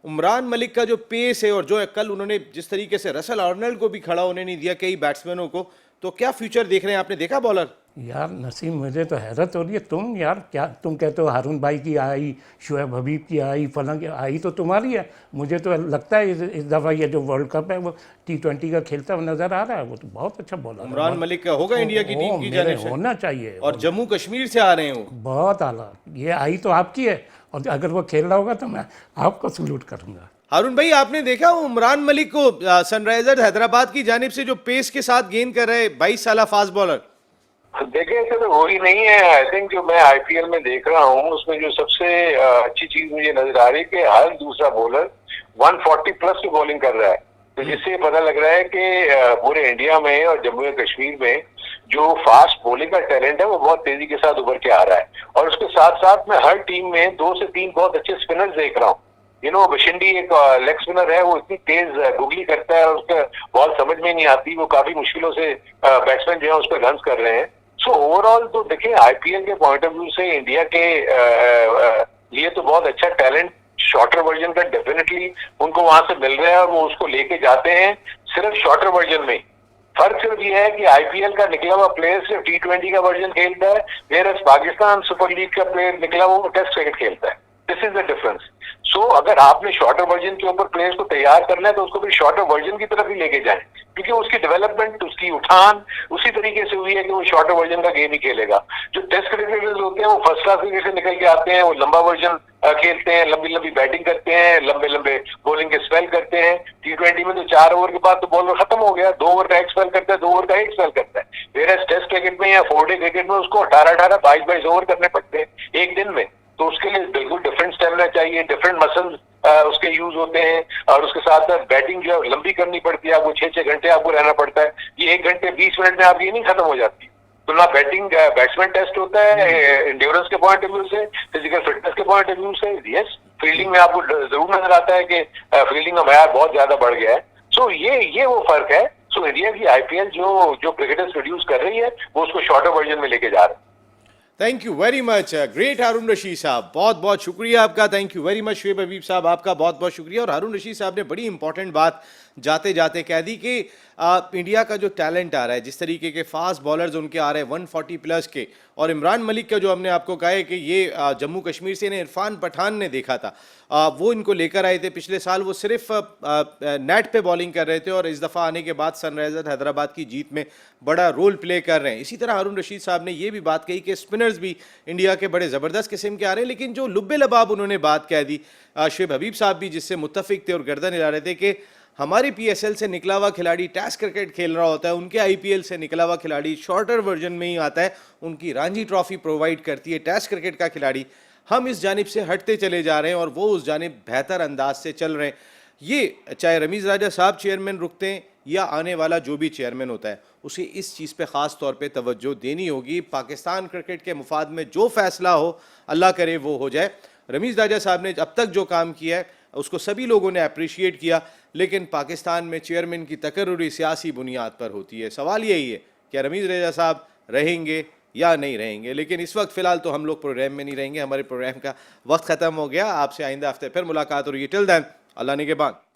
उमरान मलिक का जो पेस है और जो कल उन्होंने जिस तरीके से रसल आर्नल्ड को भी खड़ा होने नहीं दिया कई बैट्समैनों को, तो क्या फ्यूचर देख रहे हैं? आपने देखा बॉलर? यार नसीम, मुझे तो हैरत हो रही है, तुम यार क्या तुम कहते हो हारून भाई की आई, शुएब हबीब की आई, फलां की आई, तो तुम्हारी है। मुझे तो लगता है इस दफ़ा ये जो वर्ल्ड कप है वो T20 का खेलता हुआ नज़र आ रहा है, वो तो बहुत अच्छा बॉलर है। उमरान मलिक का होगा इंडिया की टीम की जानिब से, होना चाहिए, और जम्मू कश्मीर से आ रहे हैं वो, बहुत आला। ये आई तो आपकी है और अगर वो खेल रहा होगा तो मैं आपको सल्यूट करूँगा। हारून भाई, आपने देखा उमरान मलिक को सनराइजर हैदराबाद की जानिब से जो पेस के साथ गेंद कर रहे 22 साल फास्ट बॉलर? देखे ऐसे तो हो ही नहीं है। आई थिंक जो मैं आईपीएल में देख रहा हूँ उसमें जो सबसे अच्छी चीज मुझे नजर आ रही है कि हर दूसरा बॉलर 140 प्लस की बॉलिंग कर रहा है, तो जिससे पता लग रहा है कि पूरे इंडिया में और जम्मू एंड कश्मीर में जो फास्ट बॉलिंग का टैलेंट है वो बहुत तेजी के साथ उभर के आ रहा है। और उसके साथ साथ मैं हर टीम में 2 से 3 बहुत अच्छे स्पिनर्स देख रहा हूँ। बशिंडी एक लेग स्पिनर है, वो इतनी तेज गुगली करता है और उसका बॉल समझ में नहीं आती, वो काफी मुश्किलों से बैट्समैन जो है उस पर रन कर रहे हैं। सो ओवरऑल तो देखिए आईपीएल के पॉइंट ऑफ व्यू से इंडिया के लिए तो बहुत अच्छा टैलेंट शॉर्टर वर्जन का डेफिनेटली उनको वहां से मिल रहा है और वो उसको लेके जाते हैं सिर्फ शॉर्टर वर्जन में। फर्क सिर्फ ये है कि आईपीएल का निकला हुआ प्लेयर सिर्फ T20 का वर्जन खेलता है, वेयर पाकिस्तान सुपर लीग का प्लेयर निकला हुआ टेस्ट क्रिकेट खेलता है। This is the difference. So अगर आपने शॉर्टर वर्जन के ऊपर प्लेयर्स को तैयार करना है तो उसको भी शॉर्टर वर्जन की तरफ ही लेके जाएं, क्योंकि उसकी डेवलपमेंट, उसकी उठान उसी तरीके से हुई है कि वो शॉर्टर वर्जन का गेम ही खेलेगा। जो टेस्ट क्रिकेटर्स होते हैं वो फर्स्ट क्लास क्रिकेट से निकल के आते हैं, वो लंबा वर्जन खेलते हैं, लंबी लंबी बैटिंग करते हैं, लंबे लंबे बॉलिंग के स्पेल करते हैं। T20 में तो 4 ओवर के बाद तो बॉलर खत्म हो गया, 2 ओवर का एक स्पेल करता है, 2 ओवर का एक स्पेल करता है। वेयर टेस्ट क्रिकेट में या 4-डे क्रिकेट में उसको 18-18, 22-22 ओवर करने पड़ते हैं एक दिन में, तो उसके लिए बिल्कुल डिफरेंट स्टेमिना चाहिए, डिफरेंट मसल्स उसके यूज होते हैं और उसके साथ साथ बैटिंग जो है लंबी करनी पड़ती है, आपको 6-6 घंटे आपको रहना पड़ता है। ये 1 घंटे 20 मिनट में आपकी इनिंग खत्म हो जाती है। तो ना बैटिंग बैट्समैन टेस्ट होता है इंड्योरेंस के पॉइंट ऑफ व्यू से, फिजिकल फिटनेस के पॉइंट ऑफ व्यू से। यस, फील्डिंग में आपको जरूर नजर आता है कि फील्डिंग का मयार बहुत ज्यादा बढ़ गया है। सो ये वो फर्क है। सो इंडिया की आईपीएल जो क्रिकेटर्स प्रोड्यूस कर रही है वो उसको शॉर्टर वर्जन में लेके जा रहे हैं। Thank you very much great Haroon Rashid साहब, बहुत बहुत शुक्रिया आपका। Thank you very much Shoaib Habib साहब, आपका बहुत बहुत शुक्रिया। और हारून रशीद साहब ने बड़ी इंपॉर्टेंट बात जाते जाते कह दी कि इंडिया का जो टैलेंट आ रहा है, जिस तरीके के फास्ट बॉलर्स उनके आ रहे हैं 140 प्लस के, और इमरान मलिक का जो हमने आपको कहा है कि ये जम्मू कश्मीर से इन्हें इरफान पठान ने देखा था, वो इनको लेकर आए थे पिछले साल। वो सिर्फ नेट पे बॉलिंग कर रहे थे और इस दफ़ा आने के बाद सनराइजर्स हैदराबाद की जीत में बड़ा रोल प्ले कर रहे हैं। इसी तरह हारून रशीद साहब ने ये भी बात कही कि स्पिनर्स भी इंडिया के बड़े ज़बरदस्त किस्म के आ रहे हैं, लेकिन जो लुब्बे लबाब उन्होंने बात कह दी, शुएब हबीब साहब भी जिससे मुत्तफिक थे और गर्दन हिला रहे थे कि हमारी पीएसएल से निकला हुआ खिलाड़ी टेस्ट क्रिकेट खेल रहा होता है, उनके आईपीएल से निकला हुआ खिलाड़ी शॉर्टर वर्जन में ही आता है, उनकी रणजी ट्रॉफी प्रोवाइड करती है टेस्ट क्रिकेट का खिलाड़ी। हम इस जानिब से हटते चले जा रहे हैं और वो उस जानिब बेहतर अंदाज से चल रहे हैं। ये चाहे रमीज़ राजा साहब चेयरमैन रुकते हैं या आने वाला जो भी चेयरमैन होता है, उसे इस चीज़ पे ख़ास तौर पे तवज्जो देनी होगी। पाकिस्तान क्रिकेट के मुफाद में जो फैसला हो, अल्लाह करे वो हो जाए। रमीज़ राजा साहब ने अब तक जो काम किया है उसको सभी लोगों ने अप्रिशिएट किया, लेकिन पाकिस्तान में चेयरमैन की तकर्रुरी सियासी बुनियाद पर होती है। सवाल यही है कि रमीज़ राजा साहब रहेंगे या नहीं रहेंगे। लेकिन इस वक्त फ़िलहाल तो हम लोग प्रोग्राम में नहीं रहेंगे, हमारे प्रोग्राम का वक्त ख़त्म हो गया। आपसे आइंदा हफ्ते फिर मुलाकात होगी। टिल देन अल्लाह निगहबान।